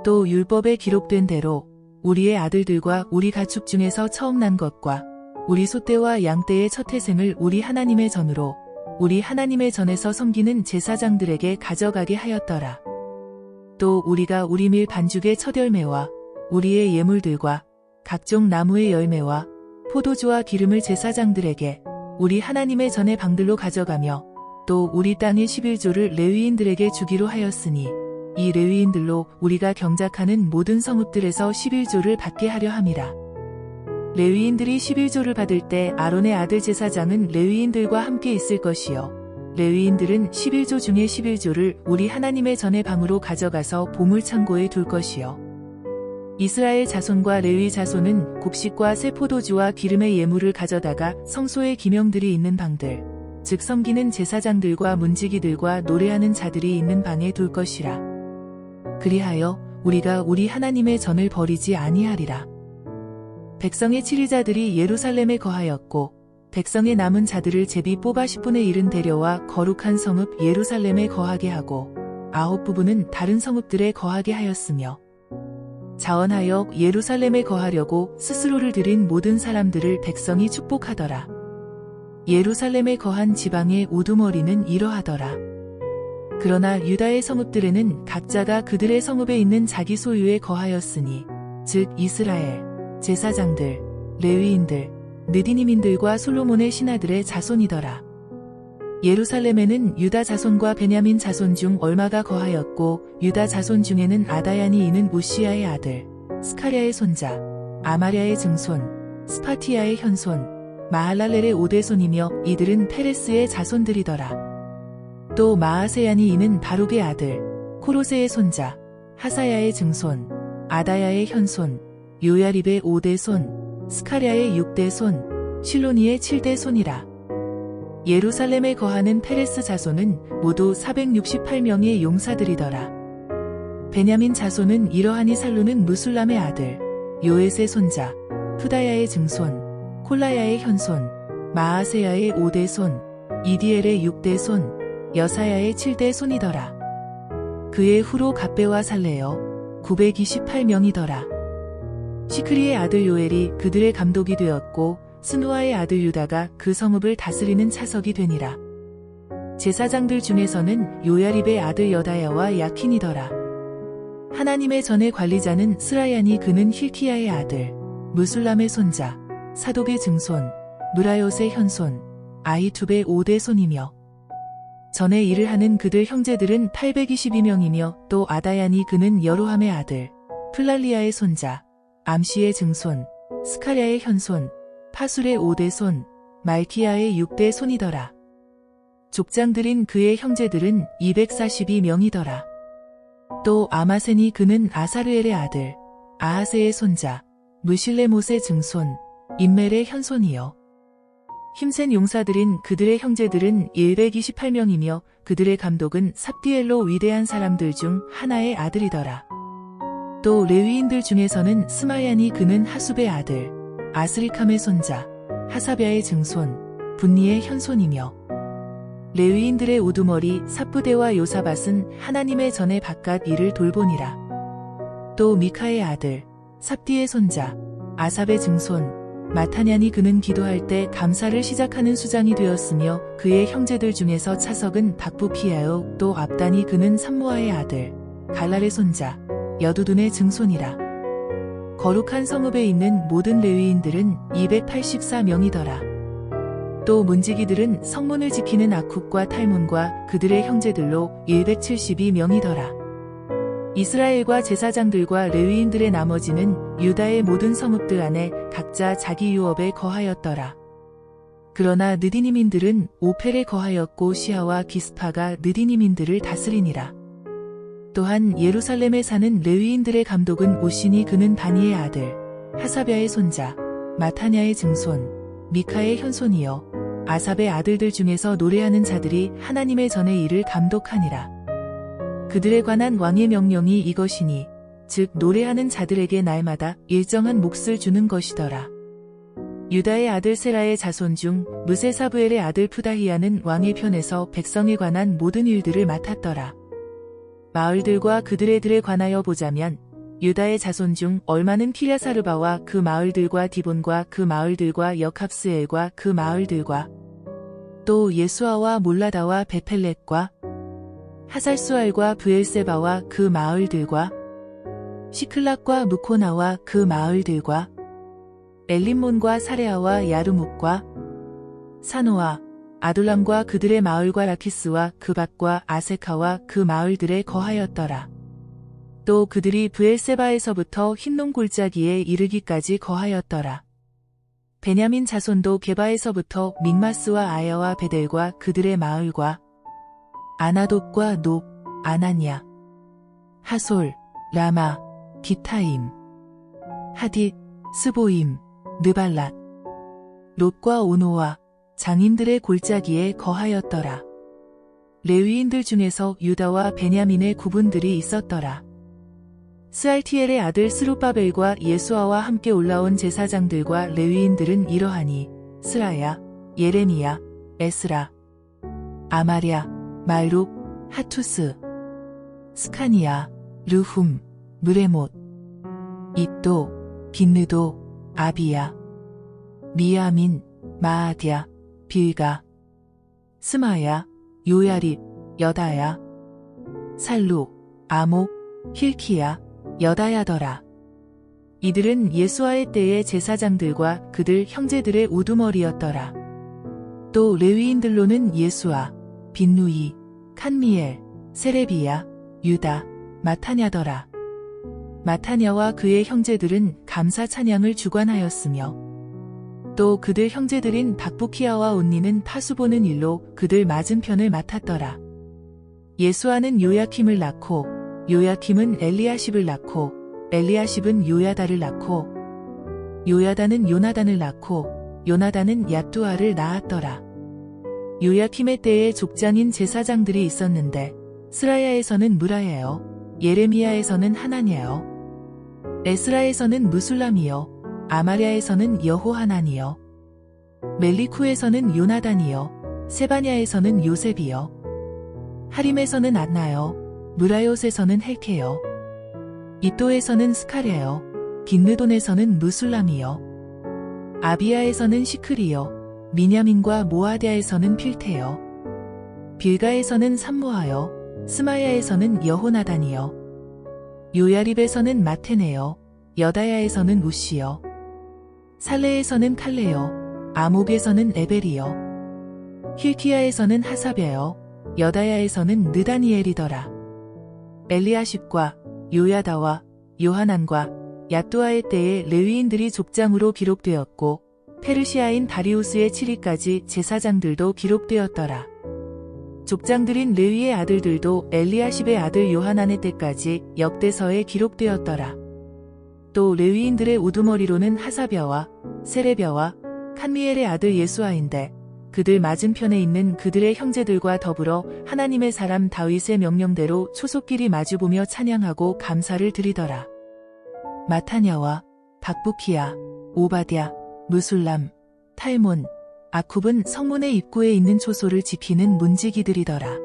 또 율법에 기록된 대로 우리의 아들들과 우리 가축 중에서 처음 난 것과 우리 소떼와 양떼의 첫 태생을 우리 하나님의 전으로 우리 하나님의 전에서 섬기는 제사장들에게 가져가게 하였더라. 또 우리가 우리 밀 반죽의 첫 열매와 우리의 예물들과 각종 나무의 열매와 포도주와 기름을 제사장들에게 우리 하나님의 전의 방들로 가져가며 또 우리 땅의 11조를 레위인들에게 주기로 하였으니 이 레위인들로 우리가 경작하는 모든 성읍들에서 11조를 받게 하려 함이라. 레위인들이 11조를 받을 때 아론의 아들 제사장은 레위인들과 함께 있을 것이요 레위인들은 11조 중에 11조를 우리 하나님의 전의 방으로 가져가서 보물창고에 둘 것이요 이스라엘 자손과 레위 자손은 곡식과 새 포도주와 기름의 예물을 가져다가 성소의 기명들이 있는 방들, 즉 섬기는 제사장들과 문지기들과 노래하는 자들이 있는 방에 둘 것이라. 그리하여 우리가 우리 하나님의 전을 버리지 아니하리라. 백성의 치리자들이 예루살렘에 거하였고 백성의 남은 자들을 제비 뽑아 10분의 1은 데려와 거룩한 성읍 예루살렘에 거하게 하고 9부분은 다른 성읍들에 거하게 하였으며 자원하여 예루살렘에 거하려고 스스로를 들인 모든 사람들을 백성이 축복하더라. 예루살렘에 거한 지방의 우두머리는 이러하더라. 그러나 유다의 성읍들에는 각자가 그들의 성읍에 있는 자기 소유에 거하였으니 즉 이스라엘, 제사장들, 레위인들, 느디님인들과 솔로몬의 신하들의 자손이더라. 예루살렘에는 유다 자손과 베냐민 자손 중 얼마가 거하였고 유다 자손 중에는 아다얀이 이는 우시야의 아들, 스카랴의 손자, 아마랴의 증손, 스파티야의 현손, 마할랄렐의 오대손이며 이들은 페레스의 자손들이더라. 또 마아세얀이 이는 바룩의 아들, 코로세의 손자, 하사야의 증손, 아다야의 현손, 요야립의 5대손, 스카랴의 6대손, 실로니의 7대손이라. 예루살렘에 거하는 페레스 자손은 모두 468명의 용사들이더라. 베냐민 자손은 이러하니 살루는 무술람의 아들, 요엣의 손자, 푸다야의 증손, 콜라야의 현손, 마아세야의 5대손, 이디엘의 6대손, 여사야의 7대손이더라. 그의 후로 갑배와 살레여 928명이더라. 시크리의 아들 요엘이 그들의 감독이 되었고 스누아의 아들 유다가 그 성읍을 다스리는 차석이 되니라. 제사장들 중에서는 요야립의 아들 여다야와 야킨이더라. 하나님의 전의 관리자는 스라야니 그는 힐키야의 아들, 무술람의 손자, 사독의 증손, 무라요스의 현손, 아히투베의 5대손이며 전에 일을 하는 그들 형제들은 822명이며 또 아다야니 그는 여로함의 아들, 플랄리아의 손자, 암시의 증손, 스카랴의 현손, 파술의 5대 손, 말키야의 6대 손이더라. 족장들인 그의 형제들은 242명이더라. 또 아마센이 그는 아사르엘의 아들, 아하세의 손자, 무실레못의 증손, 임멜의 현손이요. 힘센 용사들인 그들의 형제들은 128명이며 그들의 감독은 삽디엘로 위대한 사람들 중 하나의 아들이더라. 또 레위인들 중에서는 스마야니 그는 하숲의 아들, 아스리캄의 손자, 하사비아의 증손, 분니의 현손이며 레위인들의 우두머리 삽부대와 요사밧은 하나님의 전에 바깥 일을 돌보니라. 또 미카의 아들, 삽디의 손자, 아삽의 증손, 마타냐니 그는 기도할 때 감사를 시작하는 수장이 되었으며 그의 형제들 중에서 차석은 박부피아요. 또 압단이 그는 삼모아의 아들, 갈랄의 손자, 여두둔의 증손이라. 거룩한 성읍에 있는 모든 레위인들은 284명이더라. 또 문지기들은 성문을 지키는 아쿡과 탈문과 그들의 형제들로 172명이더라. 이스라엘과 제사장들과 레위인들의 나머지는 유다의 모든 성읍들 안에 각자 자기 유업에 거하였더라. 그러나 느디님인들은 오펠에 거하였고 시아와 기스파가 느디님인들을 다스리니라. 또한 예루살렘에 사는 레위인들의 감독은 오시니 그는 바니의 아들, 하사비아의 손자, 마타냐의 증손, 미카의 현손이요. 아삽의 아들들 중에서 노래하는 자들이 하나님의 전의 일을 감독하니라. 그들에 관한 왕의 명령이 이것이니 즉 노래하는 자들에게 날마다 일정한 몫을 주는 것이더라. 유다의 아들 세라의 자손 중 무세사부엘의 아들 푸다히야는 왕의 편에서 백성에 관한 모든 일들을 맡았더라. 마을들과 그들의 들에 관하여 보자면 유다의 자손 중 얼마는 키랴사르바와 그 마을들과 디본과 그 마을들과 역합스엘과 그 마을들과 또 예수아와 몰라다와 베펠렛과 하살수알과 브엘세바와 그 마을들과 시클락과 무코나와 그 마을들과 엘림몬과 사레아와 야르묵과 사노아, 아둘람과 그들의 마을과 라키스와 그 밭과 아세카와 그 마을들에 거하였더라. 또 그들이 브엘세바에서부터 흰놈 골짜기에 이르기까지 거하였더라. 베냐민 자손도 게바에서부터 믹마스와 아야와 베델과 그들의 마을과 아나돗과 높, 아나냐, 하솔, 라마, 기타임, 하딧, 스보임, 느발랏, 롯과 오노와 장인들의 골짜기에 거하였더라. 레위인들 중에서 유다와 베냐민의 구분들이 있었더라. 스알티엘의 아들 스룹바벨과 예수아와 함께 올라온 제사장들과 레위인들은 이러하니 스라야, 예레미야, 에스라, 아마랴, 말룩, 하투스, 스카니야, 르훔, 무레못, 잇도, 빈느도, 아비야, 미야민, 마아디야, 빌가, 스마야, 요야립, 여다야, 살룩, 아목, 힐키야, 여다야더라. 이들은 예수아의 때의 제사장들과 그들 형제들의 우두머리였더라. 또 레위인들로는 예수아, 빈누이, 칸미엘, 세레비야, 유다, 마타냐더라. 마타냐와 그의 형제들은 감사 찬양을 주관하였으며 또 그들 형제들인 박부키아와 온니는 파수보는 일로 그들 맞은편을 맡았더라. 예수아는 요야킴을 낳고 요야킴은 엘리야십을 낳고 엘리야십은 요야다를 낳고 요야다는 요나단을 낳고 요나단은 얏두아를 낳았더라. 요야킴의 때에 족장인 제사장들이 있었는데 스라야에서는 무라야요, 예레미야에서는 하나냐요, 에스라에서는 무술람이요, 아마랴에서는 여호하나니요, 멜리쿠에서는 요나단이요, 세바냐에서는 요셉이요, 하림에서는 안나요, 무라요스에서는 헬케요, 이또에서는 스카랴요, 빈느돈에서는 무술람이요, 아비야에서는 시크리요, 미냐민과 모아디아에서는 필테요, 빌가에서는 삼모하요, 스마야에서는 여호나단이요, 요야립에서는 마테네요, 여다야에서는 우시요, 살레에서는 칼레요, 아목에서는 에벨이요, 힐키야에서는 하사베요, 여다야에서는 느다니엘이더라. 엘리야십과 요야다와 요하난과 얏두아의 때에 레위인들이 족장으로 기록되었고 페르시아인 다리우스의 7위까지 제사장들도 기록되었더라. 족장들인 레위의 아들들도 엘리야십의 아들 요하난의 때까지 역대서에 기록되었더라. 또 레위인들의 우두머리로는 하사벼와 세레벼와 칸미엘의 아들 예수아인데 그들 맞은편에 있는 그들의 형제들과 더불어 하나님의 사람 다윗의 명령대로 초속끼리 마주보며 찬양하고 감사를 드리더라. 마타냐와 박부키야, 오바댜, 무술람, 탈몬, 아쿰은 성문의 입구에 있는 초소를 지키는 문지기들이더라.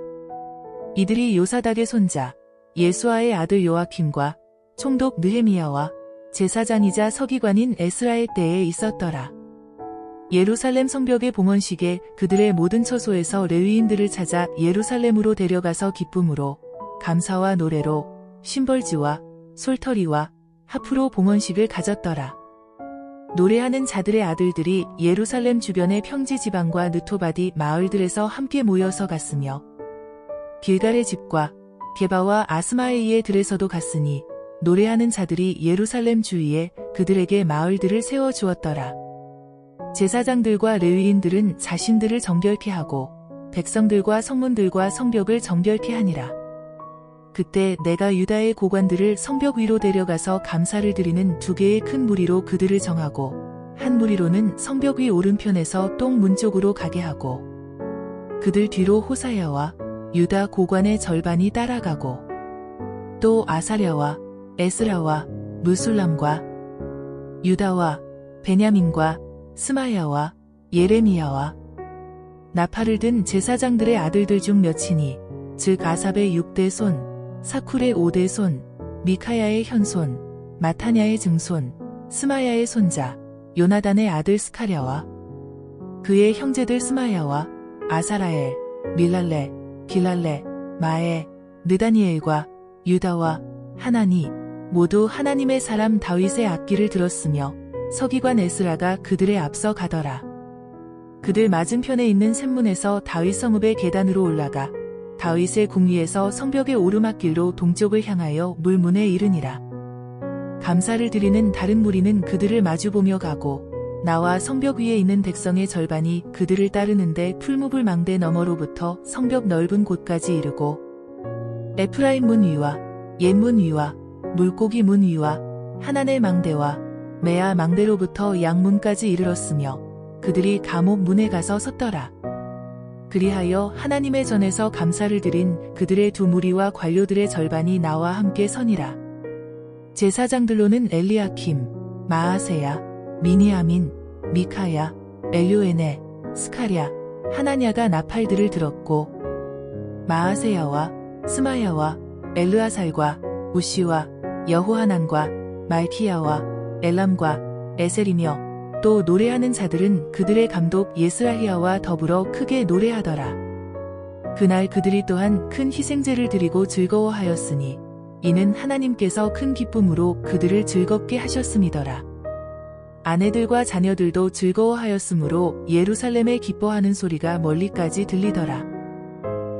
이들이 요사닥의 손자 예수아의 아들 요아킴과 총독 느헤미야와 제사장이자 서기관인 에스라의 때에 있었더라. 예루살렘 성벽의 봉헌식에 그들의 모든 처소에서 레위인들을 찾아 예루살렘으로 데려가서 기쁨으로 감사와 노래로 심벌지와 솔터리와 하프로 봉헌식을 가졌더라. 노래하는 자들의 아들들이 예루살렘 주변의 평지 지방과 느토바디 마을들에서 함께 모여서 갔으며 길갈의 집과 게바와 아스마에이의 들에서도 갔으니 노래하는 자들이 예루살렘 주위에 그들에게 마을들을 세워주었더라. 제사장들과 레위인들은 자신들을 정결케 하고 백성들과 성문들과 성벽을 정결케 하니라. 그때 내가 유다의 고관들을 성벽 위로 데려가서 감사를 드리는 2개의 큰 무리로 그들을 정하고 한 무리로는 성벽 위 오른편에서 똥문 쪽으로 가게 하고 그들 뒤로 호사야와 유다 고관의 절반이 따라가고 또 아사랴와 에스라와 무술람과 유다와 베냐민과 스마야와 예레미야와 나팔을 든 제사장들의 아들들 중 몇이니 즉 아삽의 6대 손, 사쿨의 5대 손, 미카야의 현손, 마타냐의 증손, 스마야의 손자, 요나단의 아들 스카랴와 그의 형제들 스마야와 아사라엘, 밀랄레, 길랄레, 마에, 느다니엘과 유다와 하나니 모두 하나님의 사람 다윗의 악기를 들었으며 서기관 에스라가 그들의 앞서 가더라. 그들 맞은편에 있는 샘문에서 다윗 성읍의 계단으로 올라가 다윗의 궁위에서 성벽의 오르막길로 동쪽을 향하여 물문에 이르니라. 감사를 드리는 다른 무리는 그들을 마주보며 가고 나와 성벽 위에 있는 백성의 절반이 그들을 따르는데 풀무불 망대 너머로부터 성벽 넓은 곳까지 이르고 에프라임 문 위와 옛문 위와 물고기 문 위와 하나넬 망대와 메아 망대로부터 양문까지 이르렀으며 그들이 감옥 문에 가서 섰더라. 그리하여 하나님의 전에서 감사를 드린 그들의 2 무리와 관료들의 절반이 나와 함께 서니라. 제사장들로는 엘리야킴, 마아세야, 미니아민, 미카야, 엘요에네, 스카랴, 하나냐가 나팔들을 들었고 마아세야와 스마야와 엘르아살과 우시와 여호하난과 말키야와 엘람과 에셀이며 또 노래하는 자들은 그들의 감독 예스라히야와 더불어 크게 노래하더라. 그날 그들이 또한 큰 희생제를 드리고 즐거워하였으니 이는 하나님께서 큰 기쁨으로 그들을 즐겁게 하셨음이더라. 아내들과 자녀들도 즐거워하였으므로 예루살렘에 기뻐하는 소리가 멀리까지 들리더라.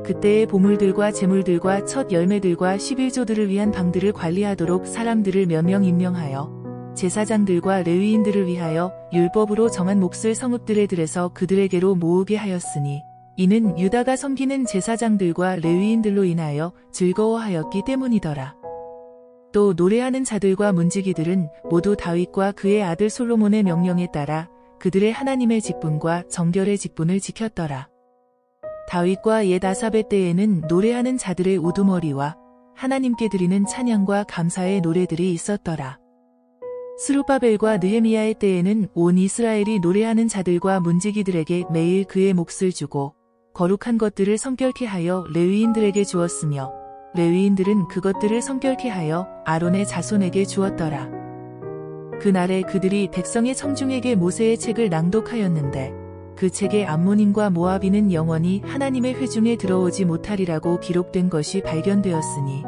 그때의 보물들과 재물들과 첫 열매들과 11조들을 위한 방들을 관리하도록 사람들을 몇 명 임명하여 제사장들과 레위인들을 위하여 율법으로 정한 몫을 성읍들의 들에서 그들에게로 모으게 하였으니 이는 유다가 섬기는 제사장들과 레위인들로 인하여 즐거워하였기 때문이더라. 또 노래하는 자들과 문지기들은 모두 다윗과 그의 아들 솔로몬의 명령에 따라 그들의 하나님의 직분과 정결의 직분을 지켰더라. 다윗과 옛 아삽의 때에는 노래하는 자들의 우두머리와 하나님께 드리는 찬양과 감사의 노래들이 있었더라. 스룹바벨과 느헤미야의 때에는 온 이스라엘이 노래하는 자들과 문지기들에게 매일 그의 몫을 주고 거룩한 것들을 성결케 하여 레위인들에게 주었으며 레위인들은 그것들을 성결케 하여 아론의 자손에게 주었더라. 그날에 그들이 백성의 청중에게 모세의 책을 낭독하였는데 그 책에 암몬인과 모압인은 영원히 하나님의 회중에 들어오지 못하리라고 기록된 것이 발견되었으니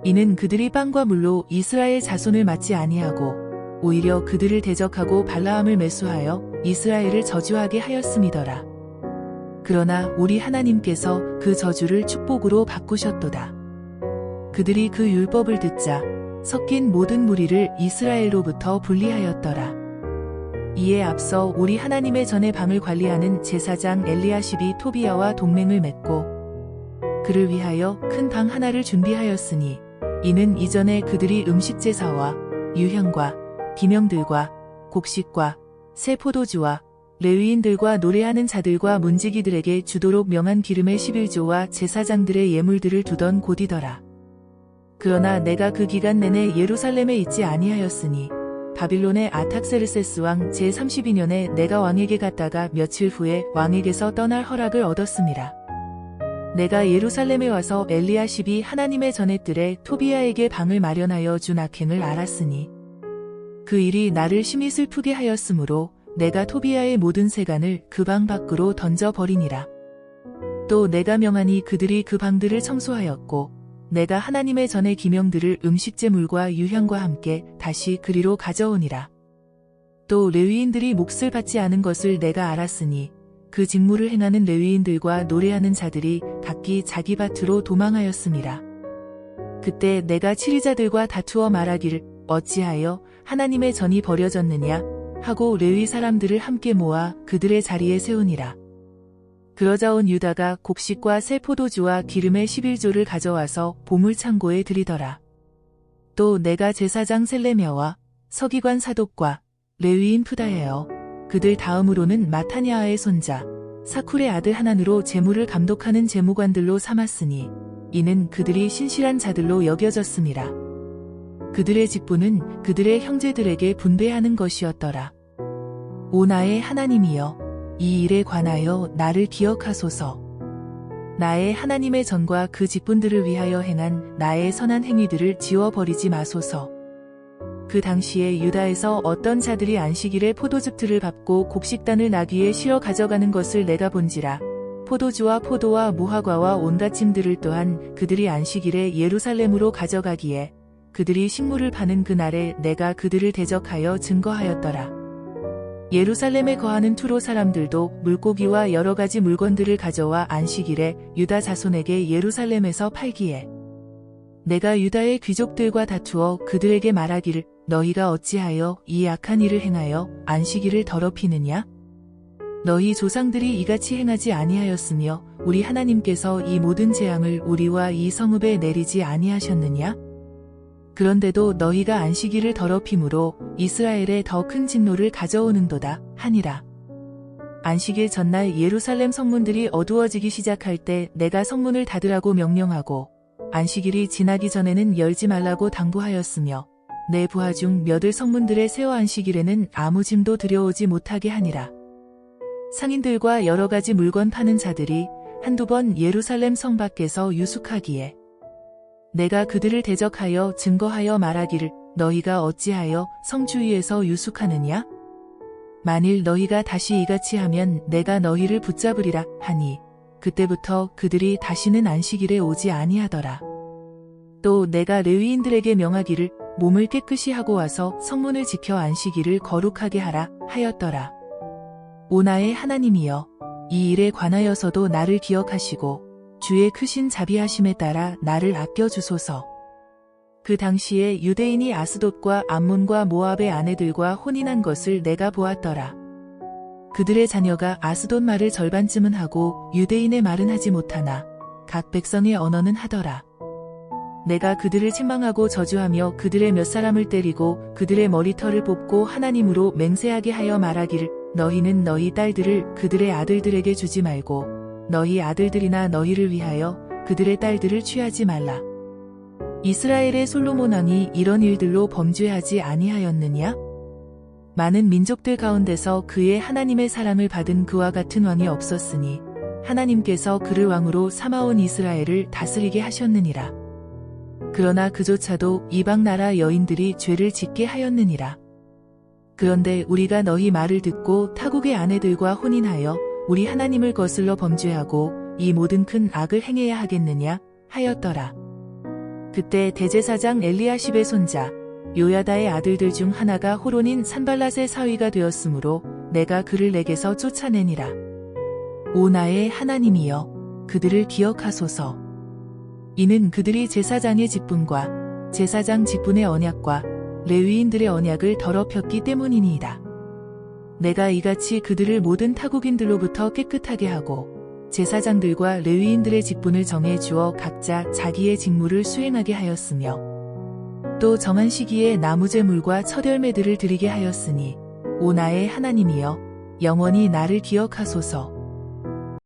이는 그들이 빵과 물로 이스라엘 자손을 맞지 아니하고 오히려 그들을 대적하고 발라함을 매수하여 이스라엘을 저주하게 하였음이더라. 그러나 우리 하나님께서 그 저주를 축복으로 바꾸셨도다. 그들이 그 율법을 듣자 섞인 모든 무리를 이스라엘로부터 분리하였더라. 이에 앞서 우리 하나님의 전의 방을 관리하는 제사장 엘리야십이 토비야와 동맹을 맺고 그를 위하여 큰 방 하나를 준비하였으니 이는 이전에 그들이 음식 제사와 유향과 기명들과 곡식과 새 포도주와 레위인들과 노래하는 자들과 문지기들에게 주도록 명한 기름의 11조와 제사장들의 예물들을 두던 곳이더라. 그러나 내가 그 기간 내내 예루살렘에 있지 아니하였으니 바빌론의 아탁세르세스 왕 제32년에 내가 왕에게 갔다가 며칠 후에 왕에게서 떠날 허락을 얻었습니다. 내가 예루살렘에 와서 엘리야십이 하나님의 전의 뜰에 토비야에게 방을 마련하여 준 악행을 알았으니 그 일이 나를 심히 슬프게 하였으므로 내가 토비야의 모든 세간을 그 방 밖으로 던져버리니라. 또 내가 명하니 그들이 그 방들을 청소하였고 내가 하나님의 전의 기명들을 음식제물과 유향과 함께 다시 그리로 가져오니라. 또 레위인들이 몫을 받지 않은 것을 내가 알았으니 그 직무를 행하는 레위인들과 노래하는 자들이 각기 자기 밭으로 도망하였습니다. 그때 내가 치리자들과 다투어 말하기를 어찌하여 하나님의 전이 버려졌느냐 하고 레위 사람들을 함께 모아 그들의 자리에 세우니라. 그러자 온 유다가 곡식과 새 포도주와 기름의 11조를 가져와서 보물창고에 들이더라. 또 내가 제사장 셀레미야와 서기관 사독과 레위인 푸다헤어 그들 다음으로는 마타냐의 손자 사쿨의 아들 하난으로 재물을 감독하는 재무관들로 삼았으니 이는 그들이 신실한 자들로 여겨졌습니다. 그들의 직분은 그들의 형제들에게 분배하는 것이었더라. 오 나의 하나님이여 이 일에 관하여 나를 기억하소서. 나의 하나님의 전과 그 직분들을 위하여 행한 나의 선한 행위들을 지워버리지 마소서. 그 당시에 유다에서 어떤 자들이 안식일에 포도즙들을 밟고 곡식단을 나귀에 실어 가져가는 것을 내가 본지라. 포도주와 포도와 무화과와 온갖 짐들을 또한 그들이 안식일에 예루살렘으로 가져가기에 그들이 식물을 파는 그날에 내가 그들을 대적하여 증거하였더라. 예루살렘에 거하는 투로 사람들도 물고기와 여러 가지 물건들을 가져와 안식일에 유다 자손에게 예루살렘에서 팔기에 내가 유다의 귀족들과 다투어 그들에게 말하기를 너희가 어찌하여 이 악한 일을 행하여 안식일을 더럽히느냐? 너희 조상들이 이같이 행하지 아니하였으며 우리 하나님께서 이 모든 재앙을 우리와 이 성읍에 내리지 아니하셨느냐? 그런데도 너희가 안식일을 더럽힘으로 이스라엘에 더 큰 진노를 가져오는도다 하니라. 안식일 전날 예루살렘 성문들이 어두워지기 시작할 때 내가 성문을 닫으라고 명령하고 안식일이 지나기 전에는 열지 말라고 당부하였으며 내 부하 중 몇을 성문들에 세워 안식일에는 아무 짐도 들여오지 못하게 하니라. 상인들과 여러 가지 물건 파는 자들이 한두 번 예루살렘 성 밖에서 유숙하기에 내가 그들을 대적하여 증거하여 말하기를 너희가 어찌하여 성 주위에서 유숙하느냐? 만일 너희가 다시 이같이 하면 내가 너희를 붙잡으리라 하니 그때부터 그들이 다시는 안식일에 오지 아니하더라. 또 내가 레위인들에게 명하기를 몸을 깨끗이 하고 와서 성문을 지켜 안식일을 거룩하게 하라 하였더라. 오 나의 하나님이여 이 일에 관하여서도 나를 기억하시고 주의 크신 자비하심에 따라 나를 아껴주소서. 그 당시에 유대인이 아스돗과 암몬과 모압의 아내들과 혼인한 것을 내가 보았더라. 그들의 자녀가 아스돗 말을 절반쯤은 하고 유대인의 말은 하지 못하나 각 백성의 언어는 하더라. 내가 그들을 책망하고 저주하며 그들의 몇 사람을 때리고 그들의 머리털을 뽑고 하나님으로 맹세하게 하여 말하기를 너희는 너희 딸들을 그들의 아들들에게 주지 말고 너희 아들들이나 너희를 위하여 그들의 딸들을 취하지 말라. 이스라엘의 솔로몬 왕이 이런 일들로 범죄하지 아니하였느냐? 많은 민족들 가운데서 그의 하나님의 사랑을 받은 그와 같은 왕이 없었으니 하나님께서 그를 왕으로 삼아온 이스라엘을 다스리게 하셨느니라. 그러나 그조차도 이방 나라 여인들이 죄를 짓게 하였느니라. 그런데 우리가 너희 말을 듣고 타국의 아내들과 혼인하여 우리 하나님을 거슬러 범죄하고 이 모든 큰 악을 행해야 하겠느냐 하였더라. 그때 대제사장 엘리야십의 손자 요야다의 아들들 중 하나가 호론인 산발랏의 사위가 되었으므로 내가 그를 내게서 쫓아내니라. 오 나의 하나님이여 그들을 기억하소서. 이는 그들이 제사장의 직분과 제사장 직분의 언약과 레위인들의 언약을 더럽혔기 때문이니이다. 내가 이같이 그들을 모든 타국인들로부터 깨끗하게 하고 제사장들과 레위인들의 직분을 정해 주어 각자 자기의 직무를 수행하게 하였으며 또 정한 시기에 나무제물과 첫 열매들을 드리게 하였으니 오 나의 하나님이여 영원히 나를 기억하소서.